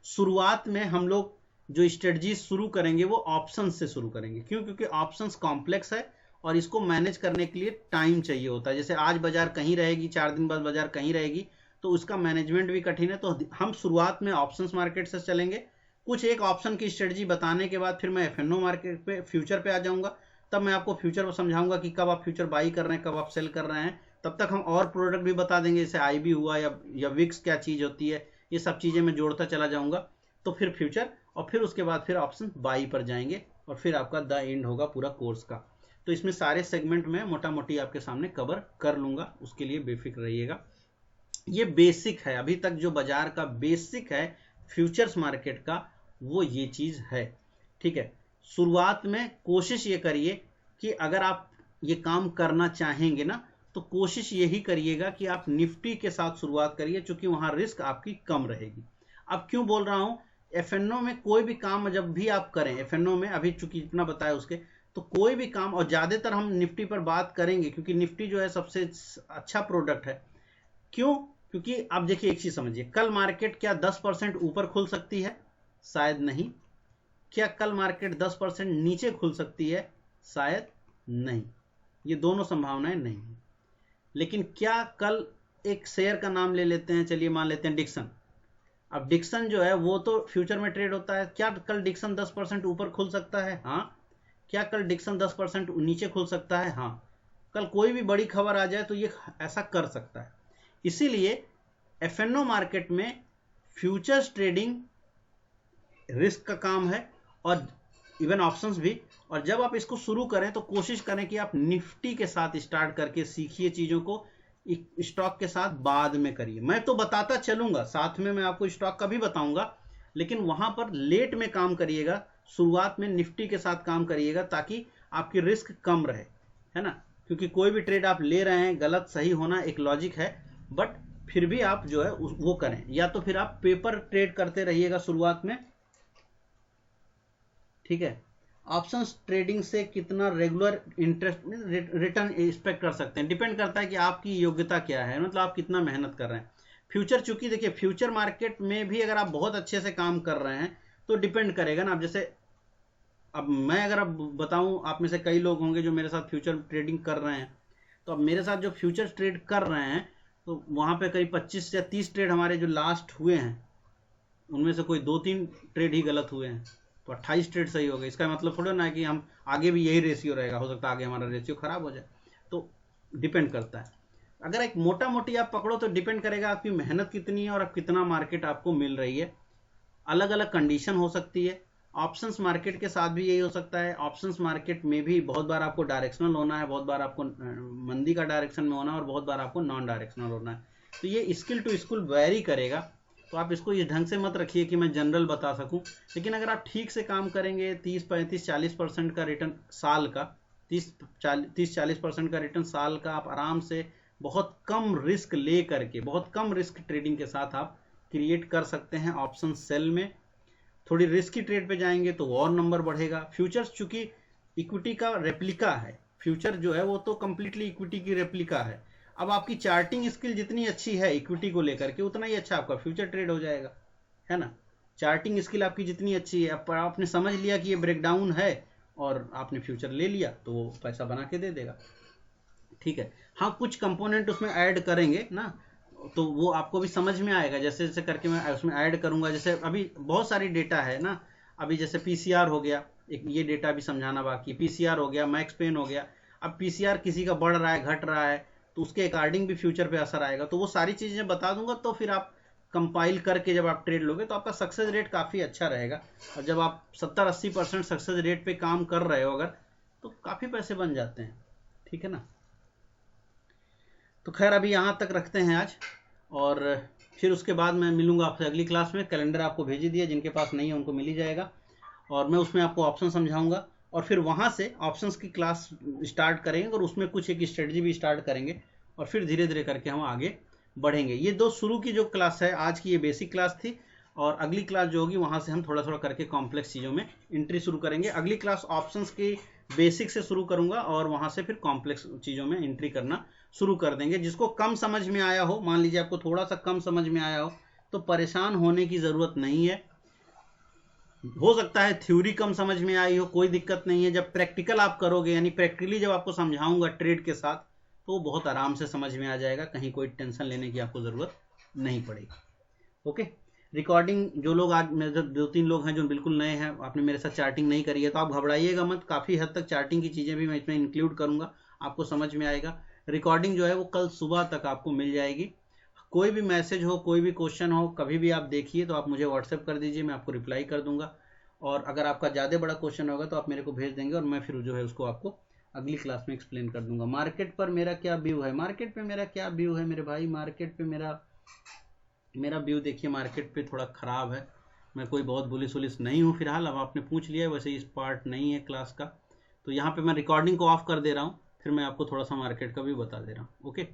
शुरुआत में हम लोग जो स्ट्रेटजी शुरू करेंगे वो ऑप्शंस से शुरू करेंगे। क्यों? क्योंकि ऑप्शंस कॉम्प्लेक्स है और इसको मैनेज करने के लिए टाइम चाहिए होता है। जैसे आज बाजार कहीं रहेगी, 4 दिन बाद बाजार कहीं रहेगी, तो उसका मैनेजमेंट भी कठिन है। तो हम शुरुआत में ऑप्शंस मार्केट से चलेंगे, कुछ एक ऑप्शन की स्ट्रेटजी बताने के बाद फिर मैं एफएनओ मार्केट पे, फ्यूचर पे आ जाऊंगा। तब मैं आपको फ्यूचर को समझाऊंगा कि कब आप फ्यूचर बाई कर रहे हैं, कब आप सेल कर रहे हैं। तब तक हम और प्रोडक्ट भी बता देंगे, जैसे आईबी हुआ या विक्स क्या चीज होती है, ये सब चीजें मैं जोड़ता चला जाऊंगा। तो फिर फ्यूचर और फिर उसके बाद फिर ऑप्शन बाई पर जाएंगे और फिर आपका द एंड होगा पूरा कोर्स का। तो इसमें सारे सेगमेंट में मोटा मोटी आपके सामने कवर कर लूंगा, उसके लिए बेफिक्र रहिएगा। ये बेसिक है, अभी तक जो बाजार का बेसिक है फ्यूचर्स मार्केट का, वो ये चीज है। ठीक है, शुरुआत में कोशिश ये करिए कि अगर आप ये काम करना चाहेंगे ना, तो कोशिश यही करिएगा कि आप निफ्टी के साथ शुरुआत करिए, क्योंकि वहां रिस्क आपकी कम रहेगी। अब क्यों बोल रहा हूं, एफएनओ में कोई भी काम जब भी आप करें, एफएनओ में अभी चूंकि जितना बताया उसके, तो कोई भी काम, और ज्यादातर हम निफ्टी पर बात करेंगे क्योंकि निफ्टी जो है सबसे अच्छा प्रोडक्ट है। क्यों? क्योंकि आप देखिए एक चीज समझिए, कल मार्केट क्या 10% ऊपर खुल सकती है? शायद नहीं। क्या कल मार्केट 10% नीचे खुल सकती है? शायद नहीं। ये दोनों संभावनाएं नहीं है। लेकिन क्या कल, एक शेयर का नाम ले लेते हैं, चलिए मान लेते हैं डिक्सन। अब डिक्सन जो है वो तो फ्यूचर में ट्रेड होता है, क्या कल डिक्सन 10% ऊपर खुल सकता है? हाँ। क्या कल डिक्सन 10% नीचे खुल सकता है? हाँ। कल कोई भी बड़ी खबर आ जाए तो ये ऐसा कर सकता है। इसीलिए एफएनओ मार्केट में फ्यूचर्स ट्रेडिंग रिस्क का काम है और इवन ऑप्शंस भी। और जब आप इसको शुरू करें तो कोशिश करें कि आप निफ्टी के साथ स्टार्ट करके सीखिए चीजों को, स्टॉक के साथ बाद में करिए। मैं तो बताता चलूंगा, साथ में मैं आपको स्टॉक का भी बताऊंगा, लेकिन वहां पर लेट में काम करिएगा, शुरुआत में निफ्टी के साथ काम करिएगा, ताकि आपकी रिस्क कम रहे, है ना। क्योंकि कोई भी ट्रेड आप ले रहे हैं, गलत सही होना एक लॉजिक है, बट फिर भी आप जो है वो करें। या तो फिर आप पेपर ट्रेड करते रहिएगा शुरुआत में। ठीक है, ऑप्शंस ट्रेडिंग से कितना रेगुलर इंटरेस्ट रिटर्न एक्सपेक्ट कर सकते हैं, डिपेंड करता है कि आपकी योग्यता क्या है, मतलब आप कितना मेहनत कर रहे हैं। फ्यूचर, चूंकि देखिए फ्यूचर मार्केट में भी अगर आप बहुत अच्छे से काम कर रहे हैं तो डिपेंड करेगा ना। अब जैसे अब मैं अगर अब बताऊं, आप में से कई लोग होंगे जो मेरे साथ फ्यूचर ट्रेडिंग कर रहे हैं, तो अब मेरे साथ जो फ्यूचर ट्रेड कर रहे हैं, तो वहां पे करीब 25 या 30 ट्रेड हमारे जो लास्ट हुए हैं, उनमें से कोई 2-3 ट्रेड ही गलत हुए हैं, तो 28 ट्रेड सही हो गए। इसका मतलब थोड़ा ना कि हम आगे भी यही रेशियो रहेगा, हो सकता है आगे हमारा रेशियो खराब हो जाए। तो डिपेंड करता है। अगर एक मोटा मोटी आप पकड़ो तो डिपेंड करेगा आपकी मेहनत कितनी है और अब कितना मार्केट आपको मिल रही है। अलग अलग कंडीशन हो सकती है। ऑप्शंस मार्केट के साथ भी यही हो सकता है। ऑप्शंस मार्केट में भी बहुत बार आपको डायरेक्शनल होना है, बहुत बार आपको मंदी का डायरेक्शन में होना है और बहुत बार आपको नॉन डायरेक्शनल होना है। तो ये स्किल टू स्किल वेरी करेगा। तो आप इसको इस ढंग से मत रखिए कि मैं जनरल बता सकूं, लेकिन अगर आप ठीक से काम करेंगे, 30-35-40% का रिटर्न साल का, 30-40% का रिटर्न साल का आप आराम से बहुत कम रिस्क ले करके, बहुत कम रिस्क ट्रेडिंग के साथ आप क्रिएट कर सकते हैं। ऑप्शन सेल में थोड़ी रिस्की ट्रेड पे जाएंगे तो और नंबर बढ़ेगा। फ्यूचर्स चूंकि इक्विटी का रेप्लिका है, फ्यूचर जो है वो तो कंप्लीटली इक्विटी की रेप्लिका है। अब आपकी चार्टिंग स्किल जितनी अच्छी है इक्विटी को लेकर के, उतना ही अच्छा आपका फ्यूचर ट्रेड हो जाएगा, है ना। चार्टिंग स्किल आपकी जितनी अच्छी है, अब आपने समझ लिया कि ये ब्रेकडाउन है और आपने फ्यूचर ले लिया, तो वो पैसा बना के दे देगा। ठीक है, हाँ कुछ कंपोनेंट उसमें ऐड करेंगे ना, तो वो आपको भी समझ में आएगा, जैसे जैसे करके मैं उसमें ऐड करूंगा। जैसे अभी बहुत सारी डेटा है ना, अभी जैसे पीसीआर हो गया, एक ये डेटा भी समझाना बाकी, पीसीआर हो गया, मैक्स पेन हो गया। अब पीसीआर किसी का बढ़ रहा है घट रहा है तो उसके अकॉर्डिंग भी फ्यूचर पे असर आएगा, तो वो सारी चीजें बता दूंगा। तो फिर आप कंपाइल करके जब आप ट्रेड लोगे तो आपका सक्सेस रेट काफी अच्छा रहेगा। और जब आप 70-80% सक्सेस रेट पे काम कर रहे हो अगर, तो काफी पैसे बन जाते हैं, ठीक है ना। तो खैर अभी यहाँ तक रखते हैं आज, और फिर उसके बाद मैं मिलूंगा आपसे अगली क्लास में। कैलेंडर आपको भेज ही दिया, जिनके पास नहीं है उनको मिल ही जाएगा, और मैं उसमें आपको ऑप्शन समझाऊंगा, और फिर वहाँ से ऑप्शंस की क्लास स्टार्ट करेंगे और उसमें कुछ एक स्ट्रेटजी भी स्टार्ट करेंगे, और फिर धीरे धीरे करके हम आगे बढ़ेंगे। ये दो शुरू की जो क्लास है, आज की ये बेसिक क्लास थी, और अगली क्लास जो होगी वहाँ से हम थोड़ा थोड़ा करके कॉम्प्लेक्स चीज़ों में एंट्री शुरू करेंगे। अगली क्लास ऑप्शंस की बेसिक से शुरू करूंगा और वहाँ से फिर कॉम्प्लेक्स चीज़ों में एंट्री करना शुरू कर देंगे। जिसको कम समझ में आया हो, मान लीजिए आपको थोड़ा सा कम समझ में आया हो, तो परेशान होने की ज़रूरत नहीं है। हो सकता है थ्योरी कम समझ में आई हो, कोई दिक्कत नहीं है। जब प्रैक्टिकल आप करोगे, यानी प्रैक्टिकली जब आपको समझाऊंगा ट्रेड के साथ, तो बहुत आराम से समझ में आ जाएगा, कहीं कोई टेंशन लेने की आपको ज़रूरत नहीं पड़ेगी। ओके, रिकॉर्डिंग जो लोग आज मेरे 2-3 लोग हैं जो बिल्कुल नए हैं, आपने मेरे साथ चार्टिंग नहीं करी है, तो आप घबराइएगा मत। काफ़ी हद तक चार्टिंग की चीज़ें भी मैं इसमें इंक्लूड करूँगा, आपको समझ में आएगा। रिकॉर्डिंग जो है वो कल सुबह तक आपको मिल जाएगी। कोई भी मैसेज हो, कोई भी क्वेश्चन हो, कभी भी आप देखिए तो आप मुझे व्हाट्सएप कर दीजिए, मैं आपको रिप्लाई कर दूंगा। और अगर आपका ज़्यादा बड़ा क्वेश्चन होगा तो आप मेरे को भेज देंगे, और मैं फिर जो है उसको आपको अगली क्लास में एक्सप्लेन कर दूंगा। मार्केट पर मेरा क्या व्यू है, मार्केट पे मेरा क्या व्यू है मेरे भाई, मार्केट पे मेरा व्यू देखिए, मार्केट पे थोड़ा ख़राब है। मैं कोई बहुत बुलिश वुलिश नहीं हूँ फिलहाल। अब आपने पूछ लिया, वैसे इस पार्ट नहीं है क्लास का, तो यहाँ पे मैं रिकॉर्डिंग को ऑफ कर दे रहा हूँ, फिर मैं आपको थोड़ा सा मार्केट का भी बता दे रहा हूँ। ओके।